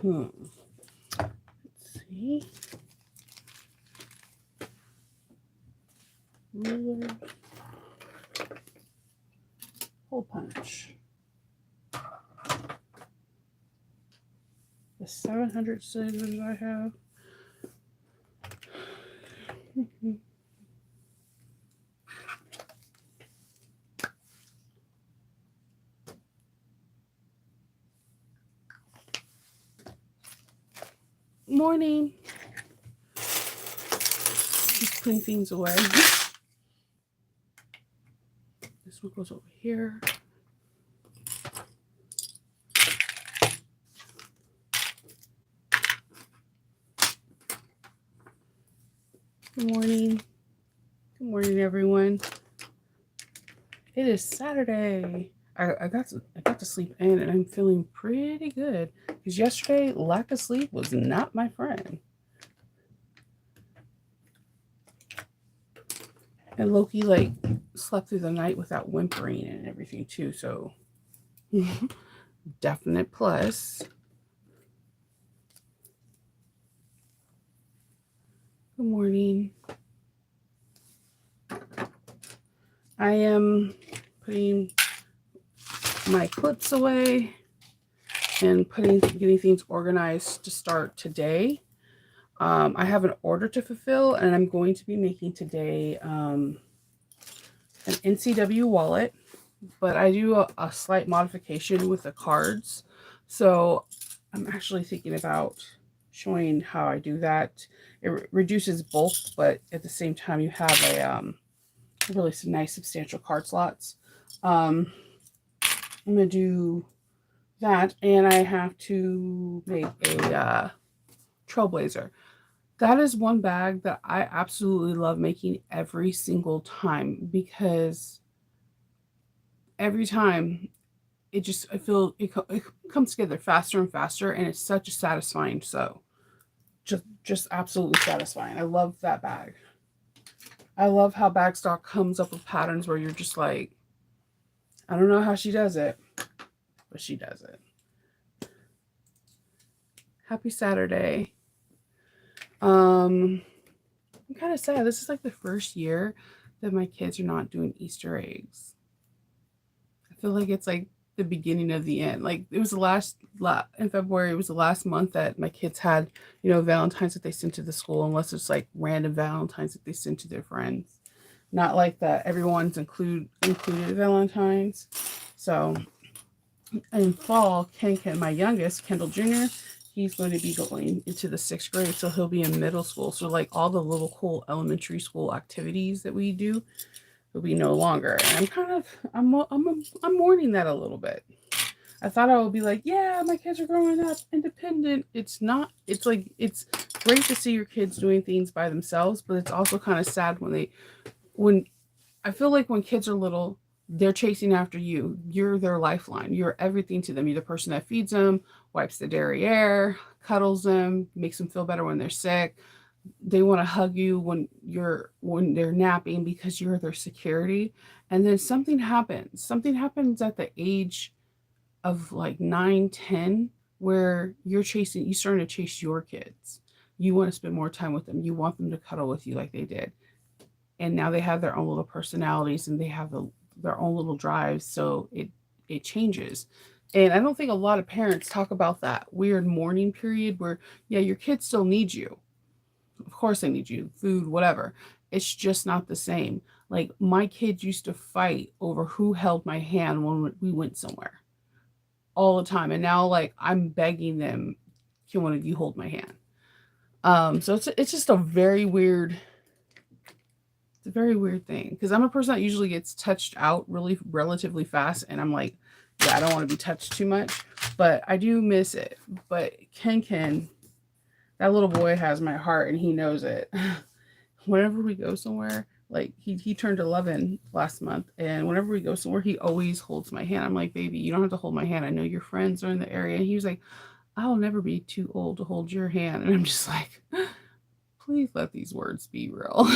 Let's see. Ruler. Hole punch. The 700 scissors I have. Morning. Just putting things away. This one goes over here. Good morning. Good morning, everyone. It is Saturday. I got to sleep in, and I'm feeling pretty good because yesterday lack of sleep was not my friend. And Loki slept through the night without whimpering and everything too. So definite plus. Good morning. I am putting my clips away and getting things organized to start today. I have an order to fulfill, and I'm going to be making today an NCW wallet, but I do a slight modification with the cards. So I'm actually thinking about showing how I do that. It reduces bulk, but at the same time you have a really some nice substantial card slots. I'm gonna do that, and I have to make a Trailblazer. That is one bag that I absolutely love making every single time because every time I feel it comes together faster and faster, and it's such a satisfying sew. Just absolutely satisfying. I love that bag. I love how Bagstock comes up with patterns where you're just like, I don't know how she does it, but she does it. Happy Saturday. I'm kind of sad. This is like the first year that my kids are not doing Easter eggs. I feel like it's like the beginning of the end. Like it was in February, it was the last month that my kids had, Valentine's that they sent to the school, unless it's like random Valentine's that they sent to their friends. Not like that everyone's included Valentine's. So in fall, my youngest, Kendall Jr., he's going to be going into the 6th grade, so he'll be in middle school. So like all the little cool elementary school activities that we do will be no longer. And I'm mourning that a little bit. I thought I would be like, yeah, my kids are growing up independent. It's not. It's like it's great to see your kids doing things by themselves, but it's also kind of sad when I feel like when kids are little, they're chasing after you. You're their lifeline. You're everything to them. You're the person that feeds them, wipes the derriere, cuddles them, makes them feel better when they're sick. They want to hug you when they're napping because you're their security. And then something happens. Something happens at the age of like 9, 10, where you starting to chase your kids. You want to spend more time with them. You want them to cuddle with you like they did. And now they have their own little personalities, and they have their own little drives. So it changes. And I don't think a lot of parents talk about that weird mourning period where, yeah, your kids still need you. Of course they need you, food, whatever. It's just not the same. Like my kids used to fight over who held my hand when we went somewhere all the time. And now like I'm begging them, can one of you hold my hand? So it's just it's a very weird thing because I'm a person that usually gets touched out relatively fast, and I'm like, yeah, I don't want to be touched too much, but I do miss it. But Ken, that little boy has my heart, and he knows it. Whenever we go somewhere, like he turned 11 last month, and whenever we go somewhere, he always holds my hand. I'm like, baby, you don't have to hold my hand. I know your friends are in the area. And he was like, I'll never be too old to hold your hand. And I'm just like, please let these words be real.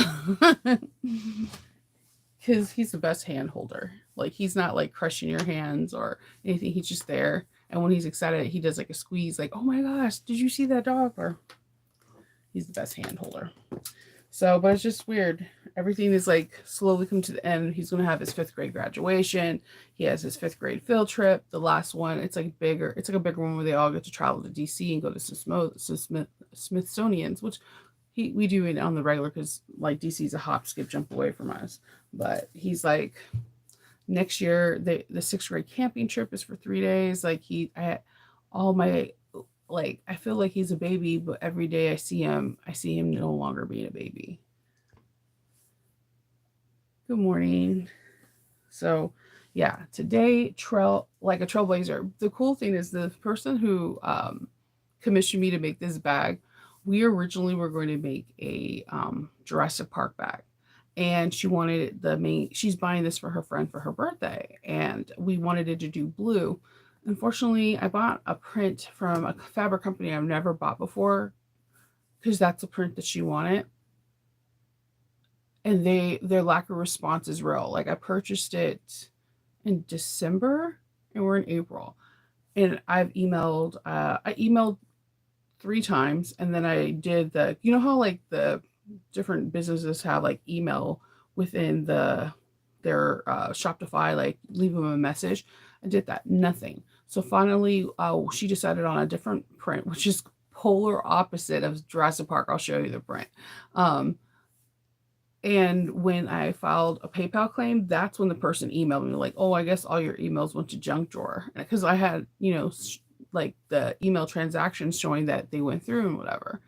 because he's the best hand holder. Like he's not like crushing your hands or anything. He's just there. And when he's excited, he does like a squeeze, like, "Oh my gosh, did you see that dog?" Or he's the best hand holder. So, but it's just weird. Everything is like slowly coming to the end. He's going to have his 5th grade graduation. He has his 5th grade field trip. The last one, it's like bigger. It's like a bigger one where they all get to travel to DC and go to some Smithsonian's, which we do it on the regular because like DC is a hop, skip, jump away from us. But he's like, next year the 6th grade camping trip is for 3 days. Like all my like I feel like he's a baby, but every day I see him no longer being a baby. Good morning. So yeah, today like a trailblazer. The cool thing is the person who commissioned me to make this bag, we originally were going to make a Jurassic Park bag. And she wanted she's buying this for her friend for her birthday. And we wanted it to do blue. Unfortunately, I bought a print from a fabric company I've never bought before because that's the print that she wanted. And their lack of response is real. Like I purchased it in December and we're in April. And I emailed 3 times, and then I did you know how like the different businesses have like email within their Shopify, like leave them a message. I did that, nothing. So finally, she decided on a different print, which is polar opposite of Jurassic Park. I'll show you the print. Um, and when I filed a PayPal claim, that's when the person emailed me like, "Oh, I guess all your emails went to junk drawer," because I had, like the email transactions showing that they went through and whatever.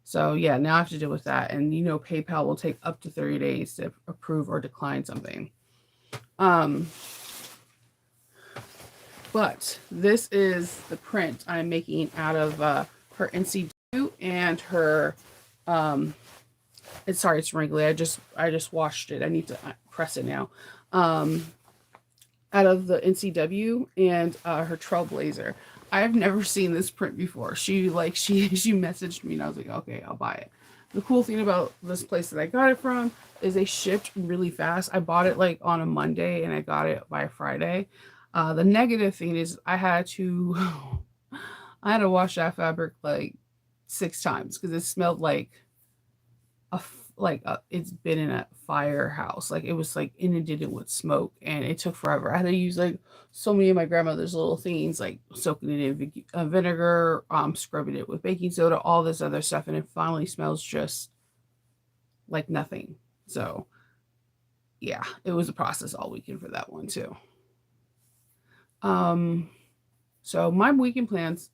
So yeah, now I have to deal with that. And PayPal will take up to 30 days to approve or decline something. Um, but this is the print I'm making out of her NCW and her it's wrinkly. I just washed it. I need to press it now. Um, Out of the NCW and her Trailblazer. I've never seen this print before. She she messaged me and I was like, okay, I'll buy it. The cool thing about this place that I got it from is they shipped really fast. I bought it like on a Monday and I got it by Friday. The negative thing is I had to I had to wash that fabric like 6 times because it smelled like it's been in a firehouse. Like it was like inundated with smoke, and it took forever. I had to use like so many of my grandmother's little things, like soaking it in vinegar, scrubbing it with baking soda, all this other stuff, and it finally smells just like nothing. So yeah, it was a process all weekend for that one too. Um, so my weekend plans,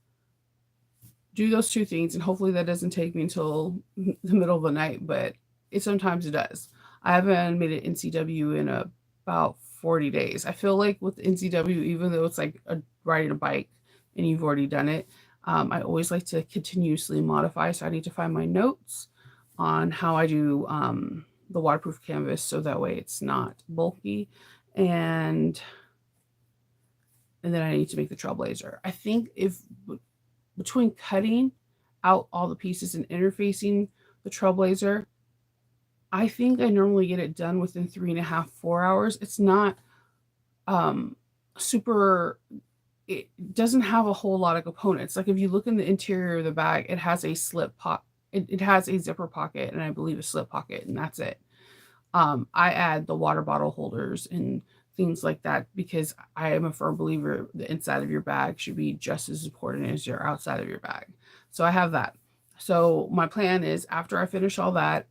do those 2 things, and hopefully that doesn't take me until the middle of the night, but sometimes it does. I haven't made an NCW in about 40 days. I feel like with NCW, even though it's like riding a bike and you've already done it, I always like to continuously modify. So I need to find my notes on how I do the waterproof canvas so that way it's not bulky. And then I need to make the Trailblazer. I think if between cutting out all the pieces and interfacing the Trailblazer, I think I normally get it done within 3.5, 4 hours. It's not super, it doesn't have a whole lot of components. Like if you look in the interior of the bag, it has a it has a zipper pocket and I believe a slip pocket, and that's it. I add the water bottle holders and things like that because I am a firm believer the inside of your bag should be just as important as your outside of your bag. So I have that. So my plan is after I finish all that,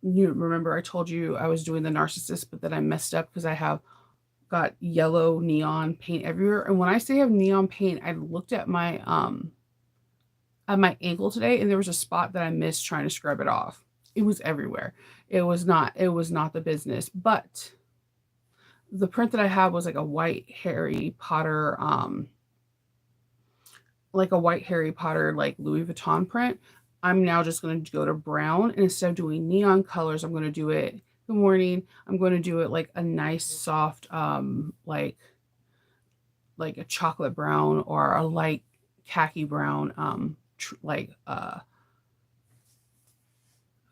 you remember I told you I was doing the narcissist, but then I messed up because I have got yellow neon paint everywhere. And when I say I have neon paint, I looked at my ankle today and there was a spot that I missed trying to scrub it off. It was everywhere. It was not the business, but the print that I had was like a white Harry Potter, like Louis Vuitton print. I'm now just going to go to brown, and instead of doing neon colors, I'm going to do it. Good morning. I'm going to do it like a nice soft, like a chocolate brown or a light khaki brown,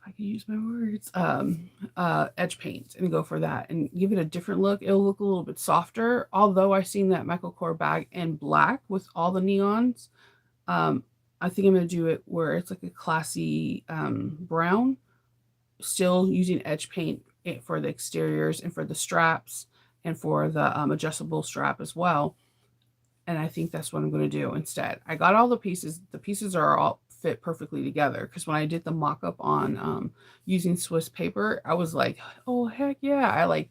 I can use my words, edge paint and go for that and give it a different look. It'll look a little bit softer. Although I've seen that Michael Kors bag in black with all the neons. Um, I think I'm gonna do it where it's like a classy brown, still using edge paint for the exteriors and for the straps and for the adjustable strap as well. And I think that's what I'm going to do instead. I got all the pieces. The pieces are all fit perfectly together because when I did the mock-up on using Swiss paper, I was like, oh heck yeah. I like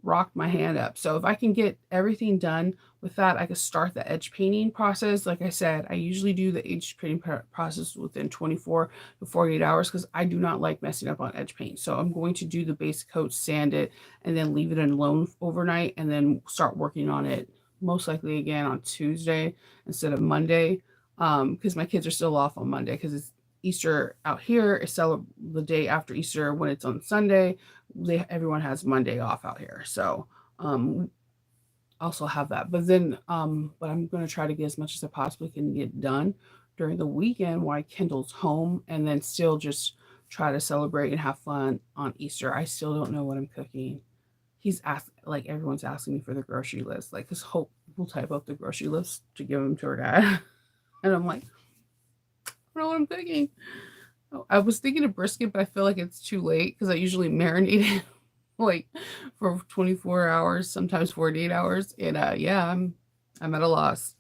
rocked my hand up. So if I can get everything done with that, I could start the edge painting process. Like I said, I usually do the edge painting process within 24 to 48 hours because I do not like messing up on edge paint. So I'm going to do the base coat, sand it, and then leave it alone overnight and then start working on it most likely again on Tuesday instead of Monday. Because my kids are still off on Monday because it's Easter out here. It's the day after Easter when it's on Sunday. Everyone has Monday off out here. So also have that. But then but I'm gonna try to get as much as I possibly can get done during the weekend while Kendall's home and then still just try to celebrate and have fun on Easter. I still don't know what I'm cooking. He's asked like everyone's asking me for the grocery list. Like his Hope will type up the grocery list to give him to her dad. And I'm like, I don't know what I'm cooking. I was thinking of brisket, but I feel like it's too late because I usually marinate it like for 24 hours, sometimes 48 hours. And yeah, I'm at a loss.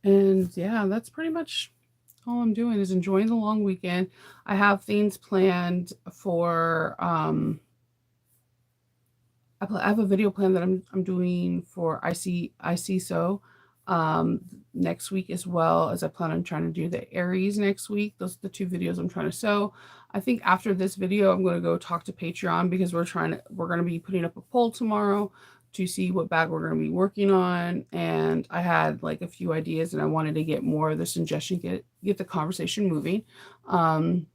And yeah, that's pretty much all I'm doing is enjoying the long weekend. I have things planned for I have a video plan that I'm doing for IC so next week as well as I plan on trying to do the Aries next week. Those are the two videos I'm trying to sew. I think after this video, I'm going to go talk to Patreon because we're going to be putting up a poll tomorrow to see what bag we're going to be working on. And I had like a few ideas and I wanted to get more of the suggestion, get the conversation moving. Um,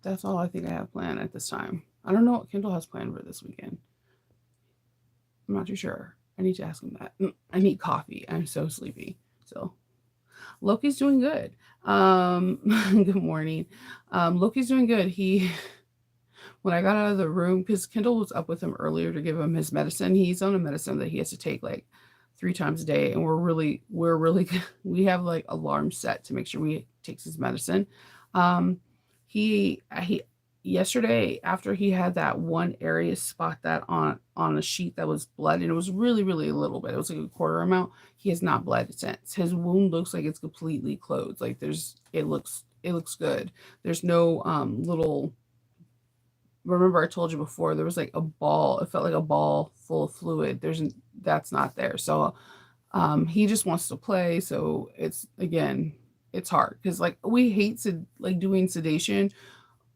that's all I think I have planned at this time. I don't know what Kindle has planned for this weekend. I'm not too sure. I need to ask him that. I need coffee. I'm so sleepy. So Loki's doing good. Good morning. Loki's doing good. When I got out of the room, because Kendall was up with him earlier to give him his medicine. He's on a medicine that he has to take like 3 times a day, and we're really we have like alarms set to make sure he takes his medicine. He yesterday after he had that one area spot that on a sheet that was blood and it was really a little bit. It was like a quarter amount. He has not bled since. His wound looks like it's completely closed. Like it looks good. There's no little. Remember I told you before there was like a ball. It felt like a ball full of fluid. That's not there. So he just wants to play. So it's hard because like we hate like doing sedation,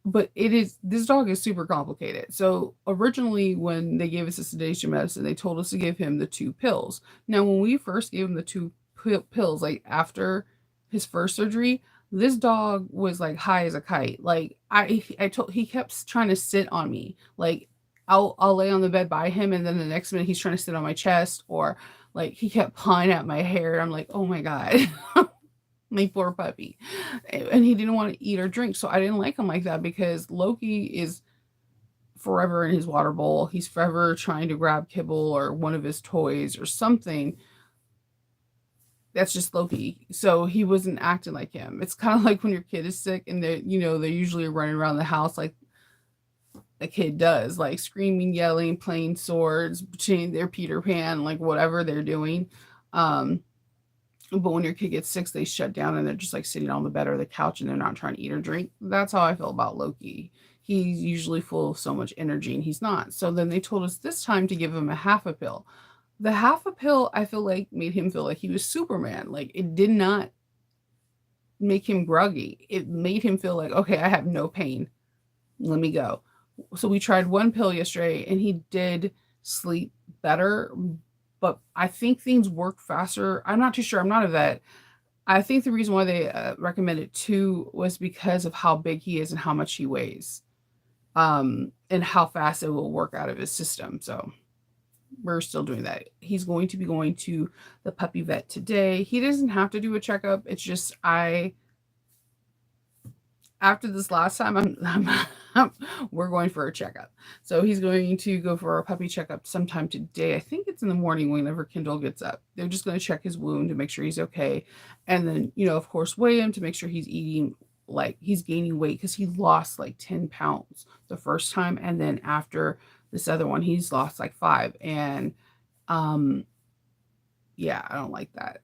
but this dog is super complicated. So originally when they gave us the sedation medicine, they told us to give him the 2 pills. Now when we first gave him the pills, like after his first surgery, this dog was like high as a kite. Like I told he kept trying to sit on me. Like I'll lay on the bed by him and then the next minute he's trying to sit on my chest or like he kept pawing at my hair. I'm like, oh my God. My poor puppy. And he didn't want to eat or drink. So I didn't like him like that because Loki is forever in his water bowl. He's forever trying to grab kibble or one of his toys or something. That's just Loki. So he wasn't acting like him. It's kind of like when your kid is sick and they're usually running around the house like a kid does, like screaming, yelling, playing swords, between their Peter Pan, like whatever they're doing. Um, But when your kid gets sick, they shut down and they're just like sitting on the bed or the couch and they're not trying to eat or drink. That's how I feel about Loki. He's usually full of so much energy and he's not. So then they told us this time to give him a half a pill. The half a pill, I feel like, made him feel like he was Superman. Like it did not make him groggy. It made him feel like, okay, I have no pain. Let me go. So we tried one pill yesterday and he did sleep better, but I think things work faster. I'm not too sure. I'm not a vet. I think the reason why they recommended 2 was because of how big he is and how much he weighs, and how fast it will work out of his system. So we're still doing that. He's going to be going to the puppy vet today. He doesn't have to do a checkup. It's just after this last time, we're going for a checkup. So he's going to go for a puppy checkup sometime today. I think it's in the morning whenever Kindle gets up. They're just going to check his wound to make sure he's okay. And then, of course, weigh him to make sure he's eating, like he's gaining weight, because he lost like 10 pounds the first time. And then after this other one, he's lost like 5. And um, yeah, I don't like that.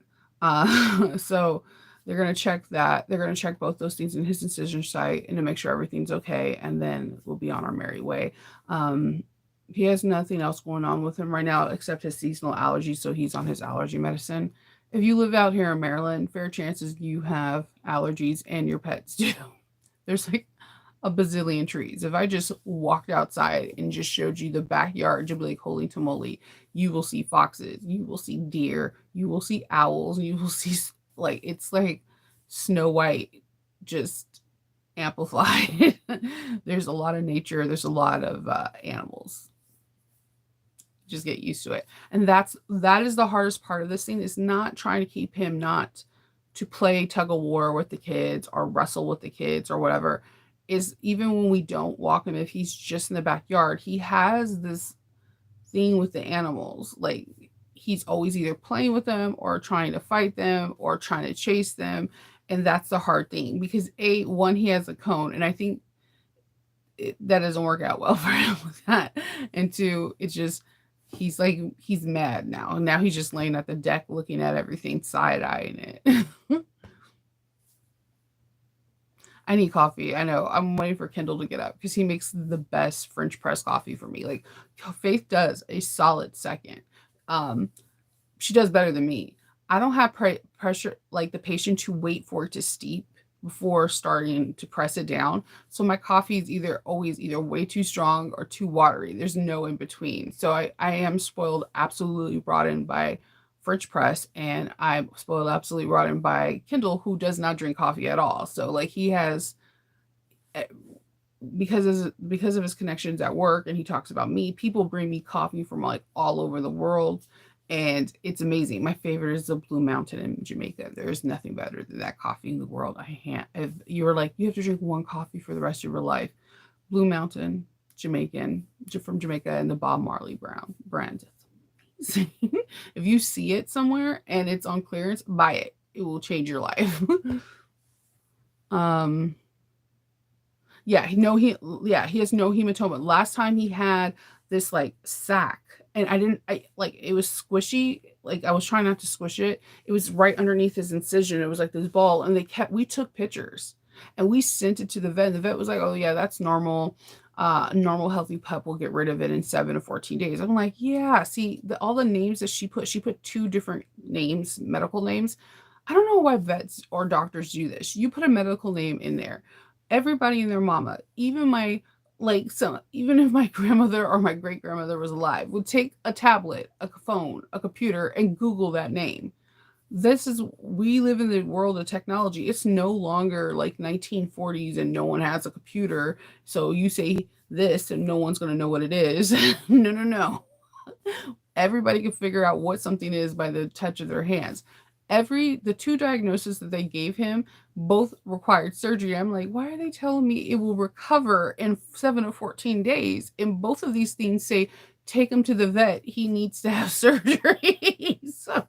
So they're going to check that. They're going to check both those things in his incision site and to make sure everything's okay. And then we'll be on our merry way. He has nothing else going on with him right now except his seasonal allergies. So he's on his allergy medicine. If you live out here in Maryland, fair chances you have allergies and your pets do. There's like a bazillion trees. If I just walked outside and just showed you the backyard, you'd be like, holy tamale, you will see foxes, you will see deer, you will see owls, you will see, like, it's like Snow White just amplified. There's a lot of nature, there's a lot of animals. Just get used to it. And that is the hardest part of this thing, is not trying to keep him not to play tug of war with the kids or wrestle with the kids or whatever. Is even when we don't walk him, if he's just in the backyard, he has this thing with the animals. Like, he's always either playing with them or trying to fight them or trying to chase them. And that's the hard thing, because one, he has a cone, and I think that doesn't work out well for him with that. And two, it's just, he's mad now. And now he's just laying at the deck looking at everything, side-eyeing it. I need coffee. I know. I'm waiting for Kindle to get up because he makes the best French press coffee for me. Like, Faith does a solid second. Um, she does better than me. I don't have pressure, like the patience to wait for it to steep before starting to press it down. So my coffee is always either way too strong or too watery. There's no in between. So I am spoiled, absolutely rotten by French press, and I'm spoiled, absolutely rotten by Kindle, who does not drink coffee at all. So like, he has, eh, because of his connections at work, and he talks about me, people bring me coffee from like all over the world, and it's amazing. My favorite is the Blue Mountain in Jamaica. There's nothing better than that coffee in the world. I can't. If you were like, you have to drink one coffee for the rest of your life, Blue Mountain, Jamaican, from Jamaica, and the Bob Marley Brown brand. If you see it somewhere and it's on clearance, buy it. It will change your life. Yeah, he has no hematoma. Last time he had this like sac, and it was squishy. Like, I was trying not to squish it. It was right underneath his incision. It was like this ball, and we took pictures and we sent it to the vet. And the vet was like, oh yeah, that's normal. Normal healthy pup will get rid of it in 7 to 14 days. I'm like, yeah, see, all the names that she put 2 different names, medical names. I don't know why vets or doctors do this. You put a medical name in there. Everybody and their mama, even even if my grandmother or my great grandmother was alive, would take a tablet, a phone, a computer, and Google that name. We live in the world of technology. It's no longer like 1940s and no one has a computer. So you say this and no one's going to know what it is. No, no, no. Everybody can figure out what something is by the touch of their hands. The 2 diagnoses that they gave him both required surgery. I'm like, why are they telling me it will recover in 7 to 14 days? And both of these things say, take him to the vet. He needs to have surgery. So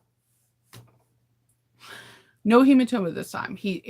no hematoma this time. He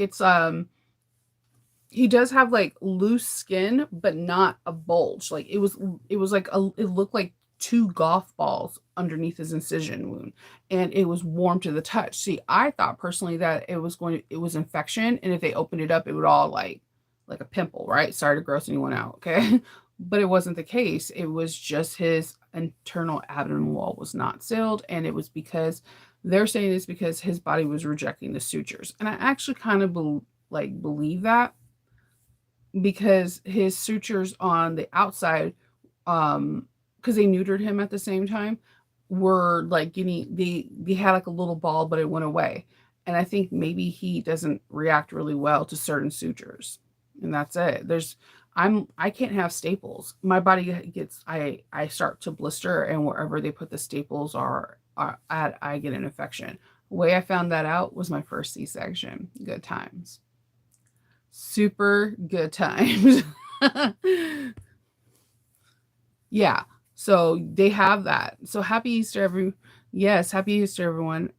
does have like loose skin, but not a bulge. Like, it looked like 2 golf balls underneath his incision wound, and it was warm to the touch. See, I thought personally that it was infection, and if they opened it up, it would all like a pimple, right? Sorry to gross anyone out, okay? But it wasn't the case. It was just his internal abdomen wall was not sealed, and it was because they're saying it's because his body was rejecting the sutures. And I actually kind of believe that, because his sutures on the outside, because they neutered him at the same time, were like they had like a little ball, but it went away. And I think maybe he doesn't react really well to certain sutures. And that's it. I can't have staples. My body I start to blister, and wherever they put the staples I get an infection. The way I found that out was my first C-section. Good times. super good times. Yeah. So they have that. So happy Easter, yes, happy Easter, everyone.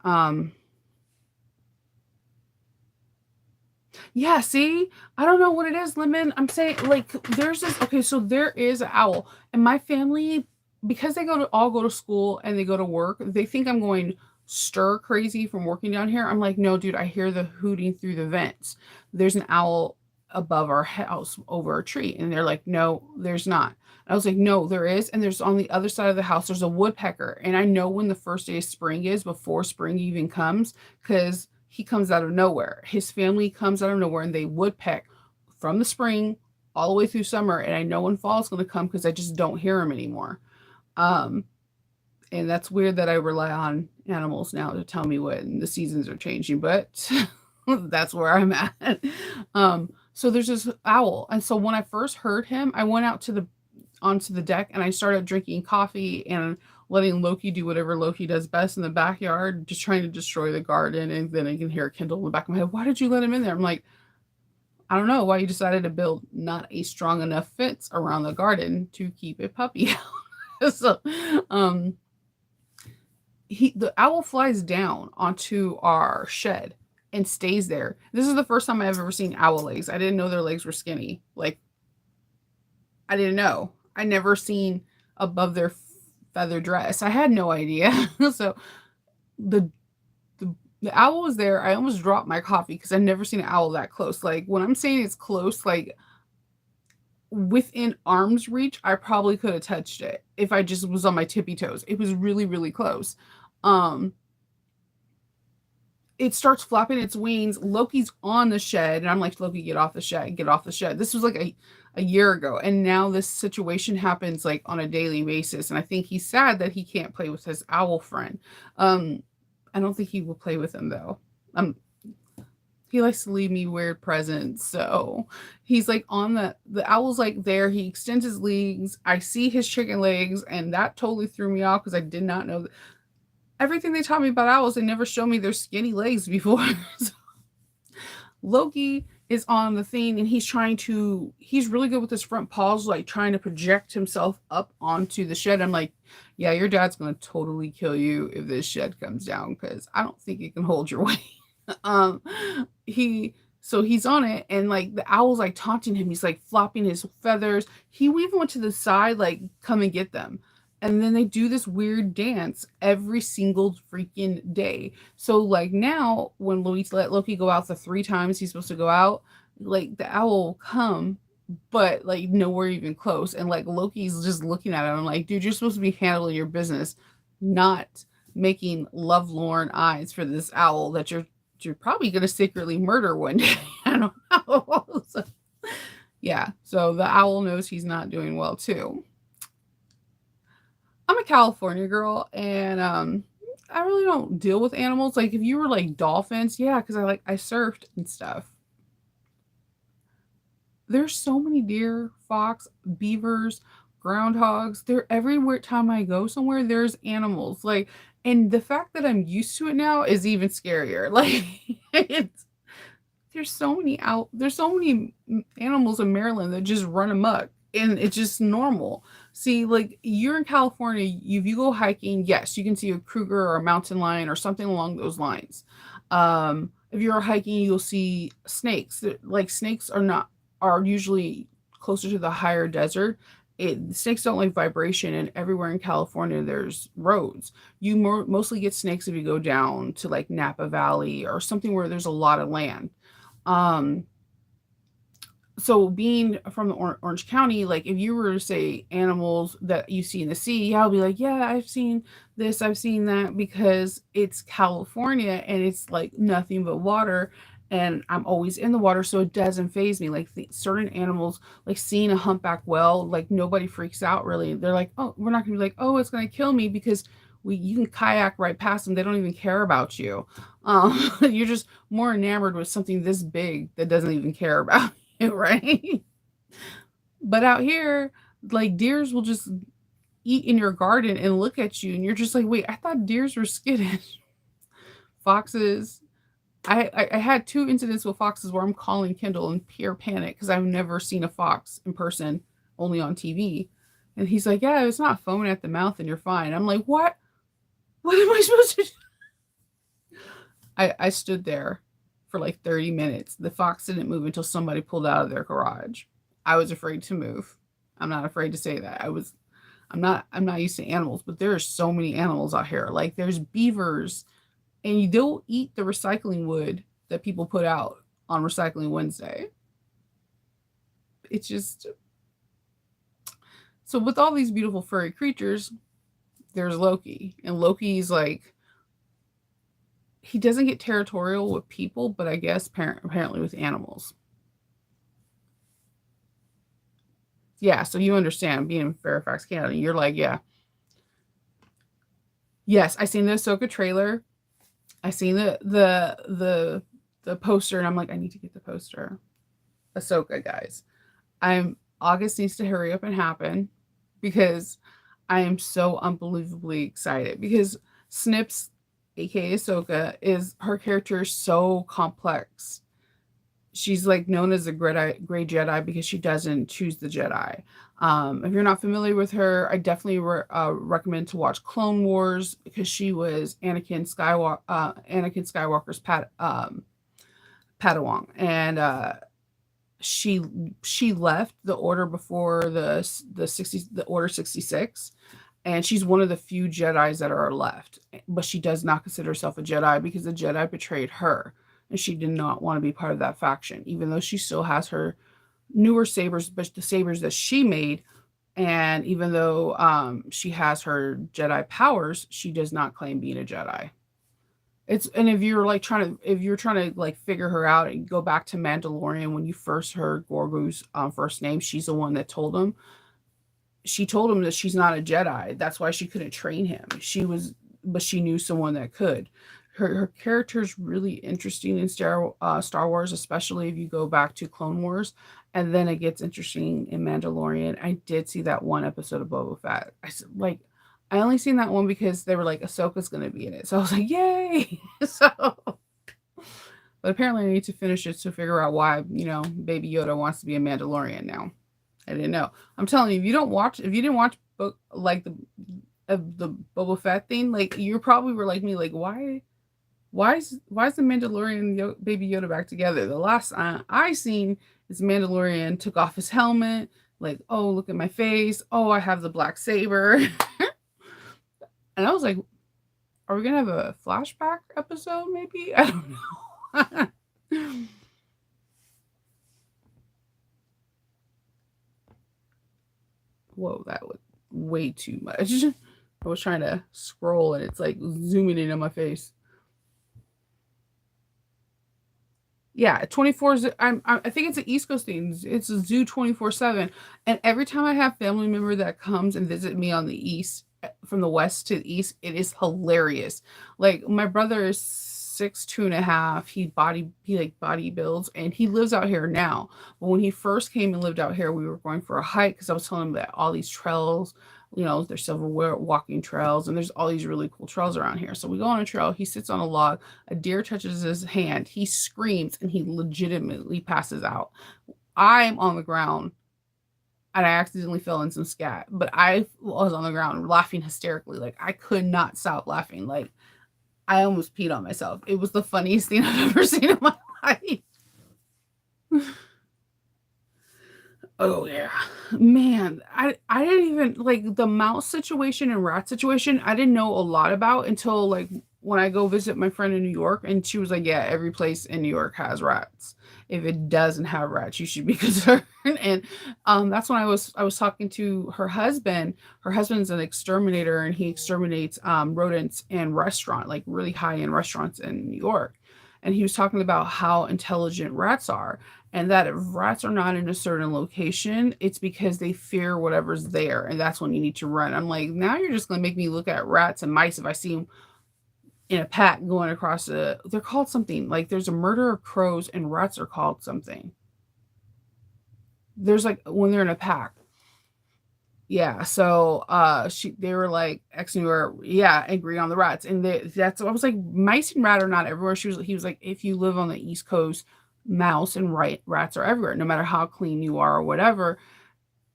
Yeah, see, I don't know what it is, Lemon. I'm saying like there's this. Okay, so there is an owl, and my family, because they all go to school and they go to work, they think I'm going stir crazy from working down here. I'm like, no, dude, I hear the hooting through the vents. There's an owl above our house over a tree, and they're like, no, there's not. I was like, no, there is, and there's on the other side of the house. There's a woodpecker, and I know when the first day of spring is before spring even comes, because he comes out of nowhere. His family comes out of nowhere and they woodpeck from the spring all the way through summer. And I know when fall is going to come because I just don't hear him anymore. Um, and that's weird that I rely on animals now to tell me when the seasons are changing, but that's where I'm at. So there's this owl. And so when I first heard him, I went out to the onto the deck and I started drinking coffee and letting Loki do whatever Loki does best in the backyard, just trying to destroy the garden. And then I can hear Kindle in the back of my head, why did you let him in there? I'm like, I don't know why you decided to build not a strong enough fence around the garden to keep a puppy out. So the owl flies down onto our shed and stays there. This is the first time I've ever seen owl legs. I didn't know their legs were skinny. Like, I didn't know. I never seen above their feather dress. I had no idea. So the, the owl was there. I almost dropped my coffee because I've never seen an owl that close. Like when I'm saying it's close, like within arm's reach, I probably could have touched it if I just was on my tippy toes. It was really, really close. It starts flapping its wings. Loki's on the shed, and I'm like, Loki, get off the shed, get off the shed. This was like a year ago, and now this situation happens like on a daily basis. And I think he's sad that he can't play with his owl friend. I don't think he will play with him though. He likes to leave me weird presents, so he's like on the owl's like there. He extends his legs. I see his chicken legs, and that totally threw me off because I did not know that. Everything they taught me about owls, they never showed me their skinny legs before. So Loki is on the thing and he's really good with his front paws, like trying to project himself up onto the shed. I'm like, yeah, your dad's going to totally kill you if this shed comes down because I don't think it can hold your weight. So he's on it and like the owl's like taunting him. He's like flopping his feathers. He even went to the side, like, come and get them. And then they do this weird dance every single freaking day. So like now when Luis let Loki go out the 3 times he's supposed to go out, like the owl will come, but like nowhere even close. And like Loki's just looking at him like, dude, you're supposed to be handling your business, not making lovelorn eyes for this owl that you're probably gonna secretly murder one day. I don't know. So, yeah. So the owl knows he's not doing well too. I'm a California girl and I really don't deal with animals. Like if you were like dolphins, yeah, because I surfed and stuff. There's so many deer, fox, beavers, groundhogs. They're everywhere time I go somewhere, there's animals. Like, and the fact that I'm used to it now is even scarier. Like it's there's so many animals in Maryland that just run amok and it's just normal. See, like you're in California, if you go hiking, yes, you can see a cougar or a mountain lion or something along those lines. If you're hiking, you'll see snakes. Like snakes are usually closer to the higher desert. Snakes don't like vibration, and everywhere in California there's roads. You mostly get snakes if you go down to like Napa Valley or something where there's a lot of land. Um, so being from the Orange County, like if you were to say animals that you see in the sea, yeah, I'll be like, yeah, I've seen this, I've seen that, because it's California and it's like nothing but water, and I'm always in the water, so it doesn't phase me. Like certain animals, like seeing a humpback whale, like nobody freaks out really. They're like, oh, we're not gonna be like, oh, it's gonna kill me, because you can kayak right past them. They don't even care about you. You're just more enamored with something this big that doesn't even care about right? But out here, like deers will just eat in your garden and look at you, and you're just like, wait, I thought deers were skittish. Foxes, I had two incidents with foxes where I'm calling Kindle in pure panic because I've never seen a fox in person, only on TV. And he's like, "Yeah, it's not foaming at the mouth, and you're fine." I'm like, "What? What am I supposed to do?" I stood there for like 30 minutes. The fox didn't move until somebody pulled out of their garage. I was afraid to move. I'm not afraid to say that. I'm not used to animals, but there are so many animals out here. Like there's beavers, and they'll eat the recycling wood that people put out on Recycling Wednesday. It's just so with all these beautiful furry creatures, there's Loki, and Loki's like he doesn't get territorial with people, but I guess apparently with animals. Yeah, so you understand being in Fairfax, Canada. You're like, yeah, yes. I seen the Ahsoka trailer. I seen the poster, and I'm like, I need to get the poster. Ahsoka, guys. I'm August needs to hurry up and happen because I am so unbelievably excited because Snips, aka Ahsoka, is her character is so complex. She's like known as a gray Jedi because she doesn't choose the Jedi. If you're not familiar with her, I definitely recommend to watch Clone Wars because she was Anakin Skywalker's Padawan, and she she left the Order before the Order 66, and she's one of the few Jedi's that are left. But she does not consider herself a Jedi because the Jedi betrayed her, and she did not want to be part of that faction, even though she still has her newer sabers, but the sabers that she made. And even though she has her Jedi powers, she does not claim being a Jedi. It's and if you're trying to like figure her out and go back to Mandalorian when you first heard Gorgu's first name, she's the one that told him. She told him that she's not a Jedi. That's why she couldn't train him. But she knew someone that could. Her character is really interesting in Star Wars, especially if you go back to Clone Wars, and then it gets interesting in Mandalorian. I did see that one episode of Boba Fett. I only seen that one because they were like Ahsoka's going to be in it, so I was like, yay! So, but apparently I need to finish it to figure out why Baby Yoda wants to be a Mandalorian now. I didn't know. I'm telling you, if you didn't watch book like the Boba Fett thing, like you probably were like me, like why is the Mandalorian and Baby Yoda back together? The last I seen is Mandalorian took off his helmet, like, oh, look at my face, oh, I have the black saber, and I was like, are we gonna have a flashback episode? Maybe I don't know. Whoa, that was way too much. I was trying to scroll and it's like zooming in on my face. Yeah, 24 I think it's an East Coast thing. It's a zoo 24/7. And every time I have family member that comes and visit me on the east from the west to the east, it is hilarious. Like my brother is 6'2" and a half. He like body builds and he lives out here now. But when he first came and lived out here, we were going for a hike because I was telling him that all these trails, there's several walking trails and there's all these really cool trails around here. So we go on a trail, he sits on a log, a deer touches his hand, he screams and he legitimately passes out. I'm on the ground and I accidentally fell in some scat, but I was on the ground laughing hysterically. Like I could not stop laughing. Like I almost peed on myself. It was the funniest thing I've ever seen in my life. Oh yeah. Man, I didn't even like the mouse situation and rat situation. I didn't know a lot about until like when I go visit my friend in New York and she was like, "Yeah, every place in New York has rats. If it doesn't have rats, you should be concerned." And that's when I was talking to her husband. Her husband's an exterminator and he exterminates rodents in restaurant, like really high-end restaurants in New York. And he was talking about how intelligent rats are and that if rats are not in a certain location, it's because they fear whatever's there, and that's when you need to run. I'm like, now you're just gonna make me look at rats and mice if I see them in a pack going across a. They're called something like there's a murder of crows, and rats are called something. There's like when they're in a pack. Yeah, so they were like X and were, yeah, angry on the rats. And that's, I was like, mice and rat are not everywhere. He was like, if you live on the East Coast, mouse and rats are everywhere, no matter how clean you are or whatever.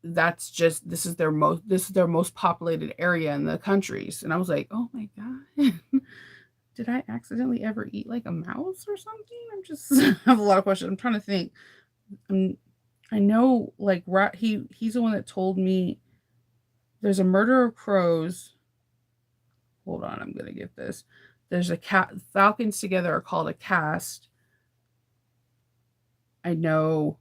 That's just, this is their most populated area in the countries. And I was like, oh my God. Did I accidentally ever eat like a mouse or something? I'm just I have a lot of questions. I'm trying to think. Um, I know like rat he's the one that told me there's a murder of crows. Hold on, I'm gonna get this. There's a cat, falcons together are called a cast. I know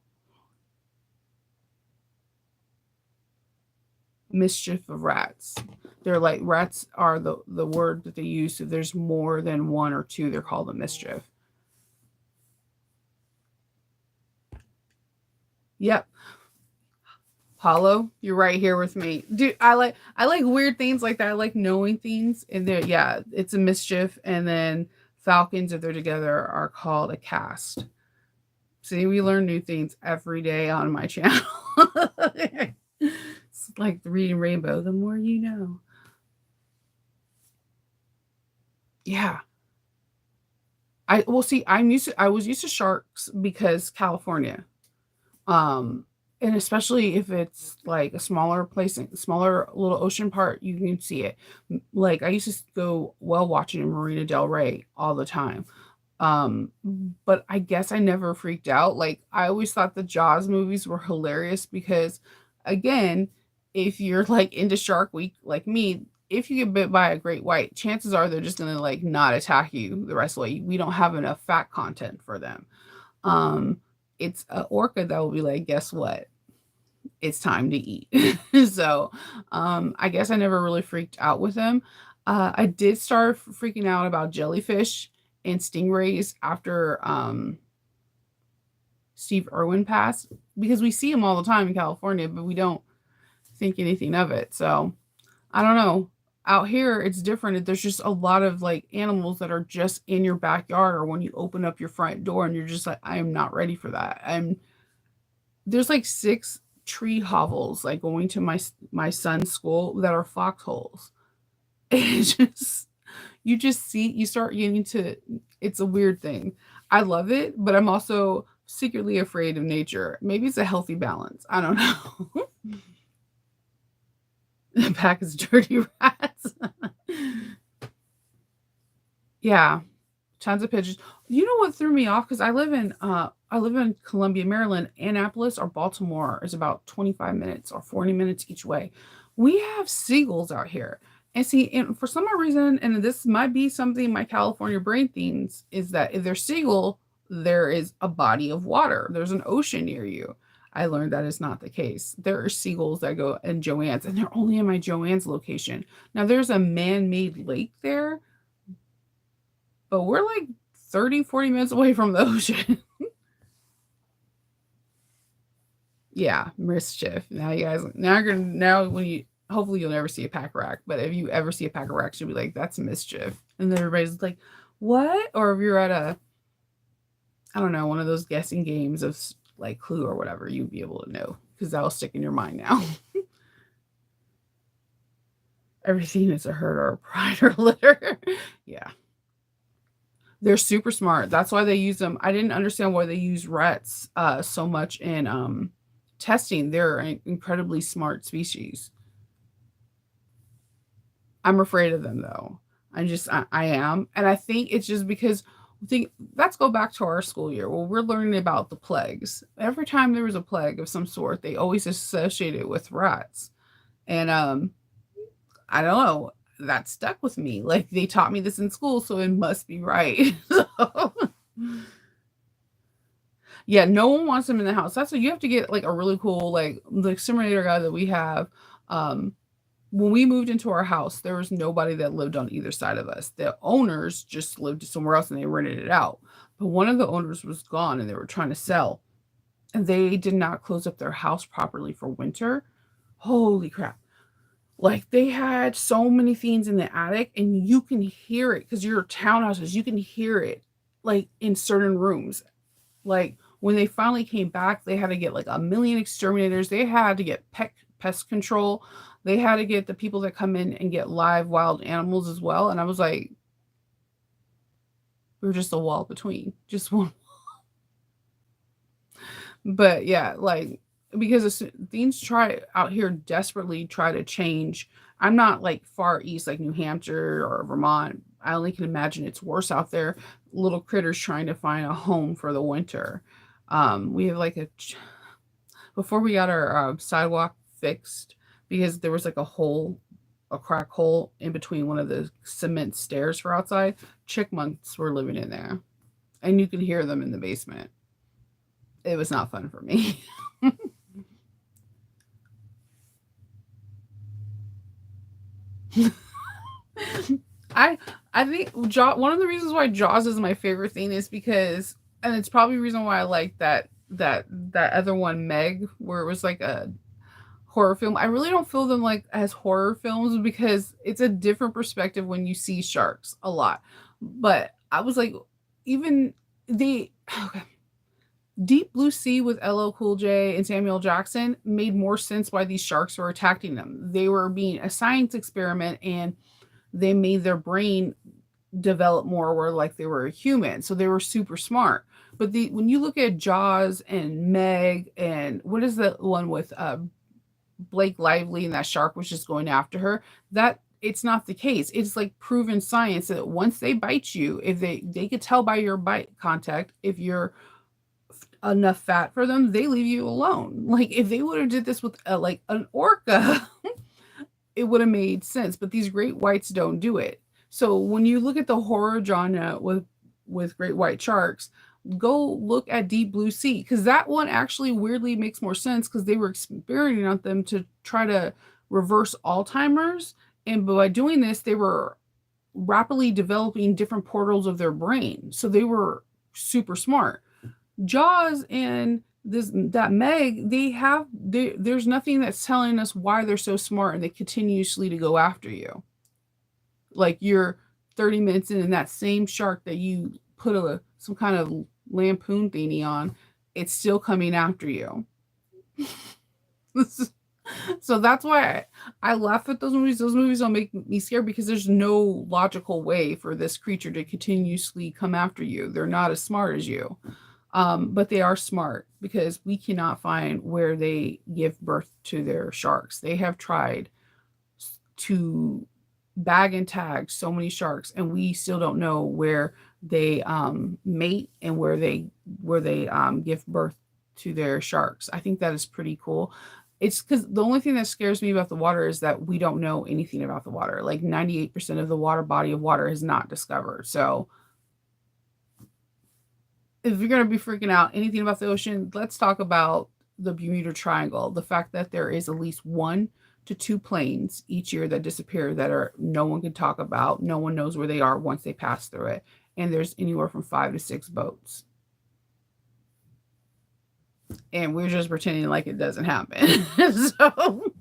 mischief of rats. They're like, rats are the word that they use. If there's more than one or two, they're called a mischief. Yep. Paulo, you're right here with me. Dude, I like weird things like that. I like knowing things. And there, yeah, it's a mischief. And then falcons, if they're together, are called a cast. See, we learn new things every day on my channel. It's like reading Rainbow. The more you know. Yeah. I well see, I was used to sharks because California. Um, and especially if it's like a smaller place, smaller little ocean part, you can see it. Like I used to go whale watching in Marina Del Rey all the time. Um, but I guess I never freaked out. Like I always thought the Jaws movies were hilarious because again, if you're like into Shark Week like me, if you get bit by a great white, chances are they're just gonna like not attack you the rest of the way. We don't have enough fat content for them. Um, it's a orca that will be like, guess what? It's time to eat. So, I guess I never really freaked out with them. I did start freaking out about jellyfish and stingrays after Steve Irwin passed because we see them all the time in California, but we don't think anything of it. So I don't know. Out here, it's different. There's just a lot of like animals that are just in your backyard or when you open up your front door and you're just like, I am not ready for that. There's like 6 tree hovels like going to my son's school that are foxholes. It's just you start getting to, it's a weird thing. I love it, but I'm also secretly afraid of nature. Maybe it's a healthy balance. I don't know. A pack of dirty rats. Yeah, tons of pigeons. You know what threw me off? Because I live in Columbia, Maryland. Annapolis or Baltimore is about 25 minutes or 40 minutes each way. We have seagulls out here. And see, and for some odd reason, and this might be something my California brain thinks, is that if there's seagull, there is a body of water. There's an ocean near you. I learned that is not the case. There are seagulls that go in Joann's, and they're only in my Joann's location. Now, there's a man-made lake there, but we're like 30, 40 minutes away from the ocean. Yeah, mischief. Now you guys, now you're gonna, now when you, hopefully you'll never see a pack rack, but if you ever see a pack of racks, you'll be like, that's mischief. And then everybody's like, what? Or if you're at a, I don't know, one of those guessing games of like Clue or whatever, you'd be able to know because that'll stick in your mind now. Everything is a herd or a pride or litter. Yeah. They're super smart. That's why they use them. I didn't understand why they use rats so much in testing. They're an incredibly smart species. I'm afraid of them though. I am, and I think it's just because think let's go back to our school year. Well, we're learning about the plagues. Every time there was a plague of some sort, they always associate it with rats, and I don't know. That stuck with me. Like they taught me this in school, so it must be right. So, yeah, no one wants them in the house. That's what you have to get like a really cool like the exterminator guy that we have. Um, when we moved into our house, there was nobody that lived on either side of us. The owners just lived somewhere else and they rented it out. But one of the owners was gone and they were trying to sell. And they did not close up their house properly for winter. Holy crap. Like they had so many things in the attic and you can hear it because your townhouses, you can hear it like in certain rooms. Like when they finally came back, they had to get like a million exterminators. They had to get pest control, they had to get the people that come in and get live wild animals as well. And I was like, we're just a wall between, just one. But yeah, like because things try out here desperately try to change. I'm not like far east like New Hampshire or Vermont. I only can imagine it's worse out there. Little critters trying to find a home for the winter. We have like before we got our sidewalk fixed because there was like a crack hole in between one of the cement stairs for outside. Chickmunks were living in there, and you could hear them in the basement. It was not fun for me. I I think one of the reasons why Jaws is my favorite thing is because, and it's probably the reason why I like that other one, Meg, where it was like a horror film. I really don't feel them like as horror films because it's a different perspective when you see sharks a lot. But I was like, even the okay, Deep Blue Sea with LL Cool J and Samuel Jackson made more sense why these sharks were attacking them. They were being a science experiment and they made their brain develop more where like they were a human. So they were super smart. But the when you look at Jaws and Meg and what is the one with Blake Lively and that shark was just going after her, that it's not the case. It's like proven science that once they bite you, if they could tell by your bite contact if you're enough fat for them, they leave you alone. Like if they would have did this with like an orca, it would have made sense. But these great whites don't do it. So when you look at the horror genre with great white sharks, go look at Deep Blue Sea because that one actually weirdly makes more sense because they were experimenting on them to try to reverse Alzheimer's, and by doing this, they were rapidly developing different portals of their brain. So they were super smart. Jaws and this that Meg, there's nothing that's telling us why they're so smart and they continuously to go after you. Like you're 30 minutes in and that same shark that you put some kind of lampoon thingy on, it's still coming after you. So that's why I laugh at those movies. Those movies don't make me scared because there's no logical way for this creature to continuously come after you. They're not as smart as you. But they are smart because we cannot find where they give birth to their sharks. They have tried to bag and tag so many sharks, and we still don't know where they mate and where they give birth to their sharks. I think that is pretty cool. It's because the only thing that scares me about the water is that we don't know anything about the water. Like 98% of the water body of water is not discovered. So if you're going to be freaking out anything about the ocean, let's talk about the Bermuda Triangle. The fact that there is at least 1 to 2 planes each year that disappear that are no one can talk about. No one knows where they are once they pass through it. And there's anywhere from 5 to 6 boats. And we're just pretending like it doesn't happen. So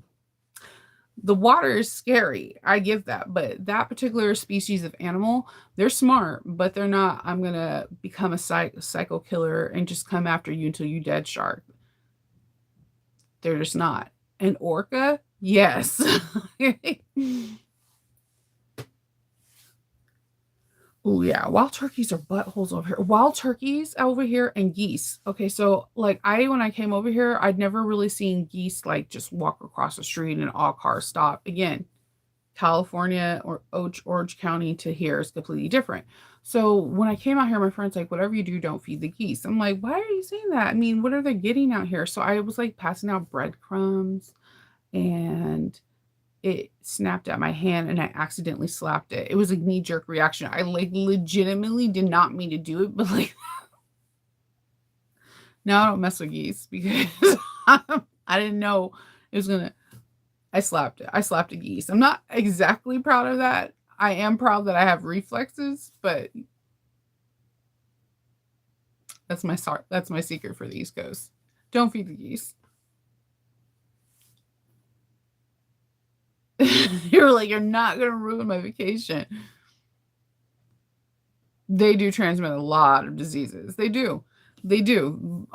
the water is scary. I give that. But that particular species of animal, they're smart, but they're not, I'm going to become a psycho killer and just come after you until you dead shark. They're just not. An orca? Yes. Oh yeah, wild turkeys are buttholes over here. Wild turkeys over here and geese. Okay, so like when I came over here, I'd never really seen geese like just walk across the street and all cars stop. Again, California or Orange County to here is completely different. So when I came out here, my friend's like, whatever you do, don't feed the geese. I'm like, why are you saying that? I mean, what are they getting out here? So I was like passing out breadcrumbs and it snapped at my hand and I accidentally slapped it. It was a knee-jerk reaction. I like legitimately did not mean to do it, but like now I don't mess with geese because I didn't know it was gonna. I slapped it. I slapped a geese. I'm not exactly proud of that. I am proud that I have reflexes, but that's my secret for the East Coast. Don't feed the geese. You're like, you're not gonna ruin my vacation. They do transmit a lot of diseases. They do. They do.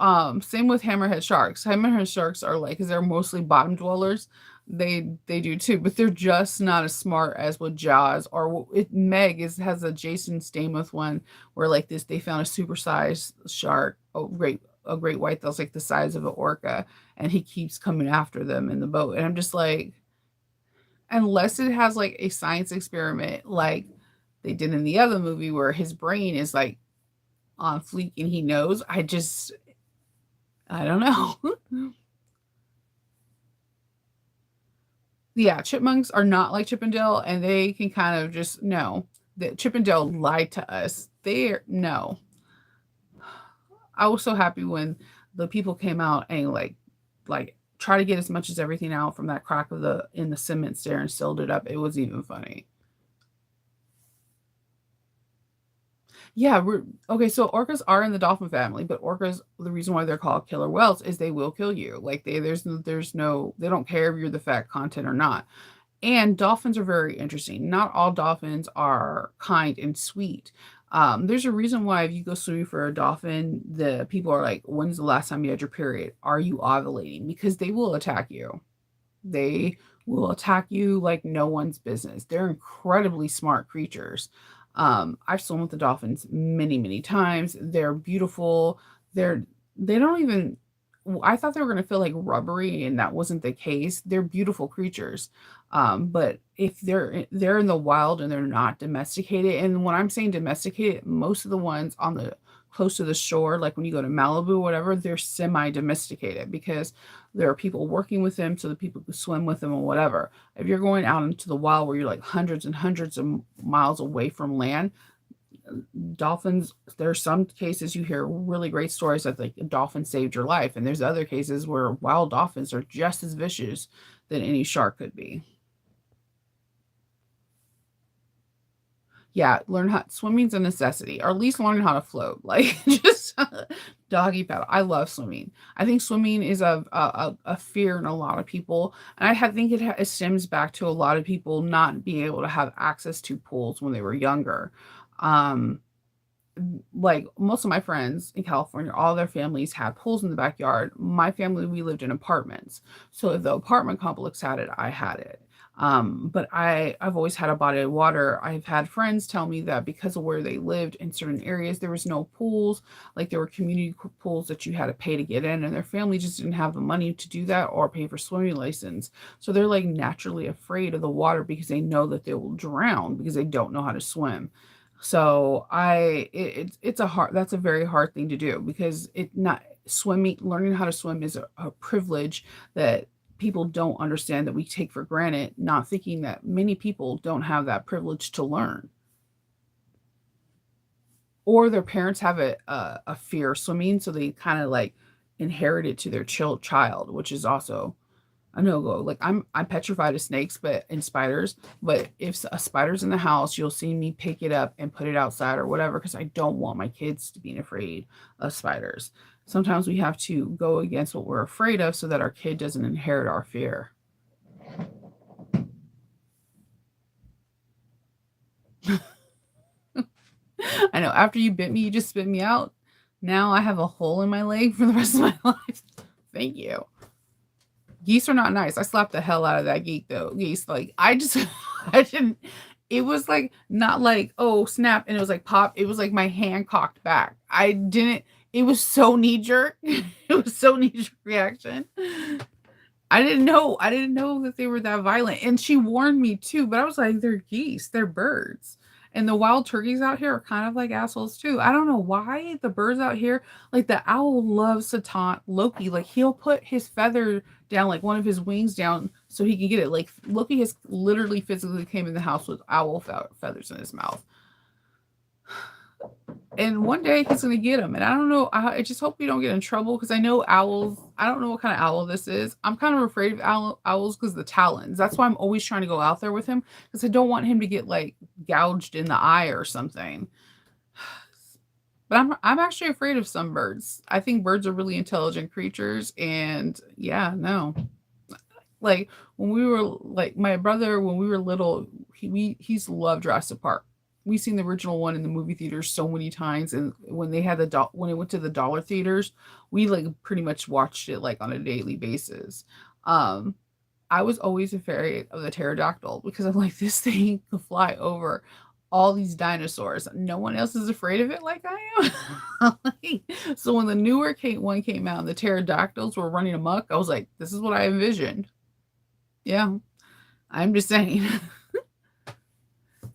Same with hammerhead sharks. Hammerhead sharks are like, because they're mostly bottom dwellers. They do too, but they're just not as smart as with Jaws or Meg is has a Jason Statham one where like this they found a supersized shark, a great white that's like the size of an orca, and he keeps coming after them in the boat, and I'm just like, unless it has like a science experiment like they did in the other movie where his brain is like on fleek and he knows, I don't know. Yeah, chipmunks are not like Chippendale, and they can kind of just no. That Chippendale lied to us. They're no. I was so happy when the people came out and like try to get as much as everything out from that crack of the in the cement stair and sealed it up. It was even funny. Yeah, okay, so orcas are in the dolphin family, but orcas, the reason why they're called killer whales is they will kill you. Like there's no, they don't care if you're the fat content or not. And dolphins are very interesting. Not all dolphins are kind and sweet. There's a reason why if you go swimming for a dolphin, the people are like, "When's the last time you had your period? Are you ovulating?" Because they will attack you. They will attack you like no one's business. They're incredibly smart creatures. I've swum with the dolphins many, many times. They're beautiful. They don't even I thought they were gonna feel like rubbery, and that wasn't the case. They're beautiful creatures. But if they're in the wild and they're not domesticated, and when I'm saying domesticated, most of the ones on the close to the shore, like when you go to Malibu or whatever, they're semi-domesticated because there are people working with them so the people who swim with them or whatever. If you're going out into the wild where you're like hundreds and hundreds of miles away from land, dolphins, there's some cases you hear really great stories that like a dolphin saved your life, and there's other cases where wild dolphins are just as vicious than any shark could be. Yeah, learn how swimming's a necessity, or at least learn how to float. Like just doggy paddle. I love swimming. I think swimming is a fear in a lot of people, and think it stems back to a lot of people not being able to have access to pools when they were younger. Um, like most of my friends in California, all their families had pools in the backyard. My family, we lived in apartments. So if the apartment complex had it, I had it. But I've always had a body of water. I've had friends tell me that because of where they lived in certain areas, there was no pools, like there were community pools that you had to pay to get in, and their family just didn't have the money to do that or pay for swimming license. So they're like naturally afraid of the water because they know that they will drown because they don't know how to swim. So it's a hard, that's a very hard thing to do because it not swimming, learning how to swim is a privilege that people don't understand, that we take for granted, not thinking that many people don't have that privilege to learn, or their parents have a fear of swimming, so they kind of like inherit it to their child, which is also a no-go. Like, I'm petrified of snakes, but and spiders, but if a spider's in the house, you'll see me pick it up and put it outside or whatever because I don't want my kids to be afraid of spiders. Sometimes we have to go against what we're afraid of so that our kid doesn't inherit our fear. I know after you bit me, you just spit me out. Now I have a hole in my leg for the rest of my life. Thank you. Geese are not nice. I slapped the hell out of that geek though. Geese, like I just I didn't, it was like not like, oh snap, and it was like pop. It was like my hand cocked back. I didn't, it was so knee jerk. It was so knee jerk reaction. I didn't know that they were that violent. And she warned me too, but I was like, they're geese, they're birds. And the wild turkeys out here are kind of like assholes too. I don't know why the birds out here, like the owl loves to taunt Loki. Like he'll put his feather down, like one of his wings down so he can get it. Like Loki has literally physically came in the house with owl feathers in his mouth. And one day he's gonna get them. And I don't know. I just hope we don't get in trouble because I know owls. I don't know what kind of owl this is. I'm kind of afraid of owls because the talons. That's why I'm always trying to go out there with him because I don't want him to get like gouged in the eye or something. But I'm actually afraid of some birds. I think birds are really intelligent creatures, and yeah, no. Like when we were like my brother when we were little, he's loved Jurassic Park. we've seen the original one in the movie theaters so many times, and when they had when it went to the dollar theaters, we like pretty much watched it like on a daily basis. Um, I was always afraid of the pterodactyl because I'm like, this thing could fly over all these dinosaurs. No one else is afraid of it like I am. Like, so when the newer one came out and the pterodactyls were running amok, I was like, this is what I envisioned. Yeah, I'm just saying.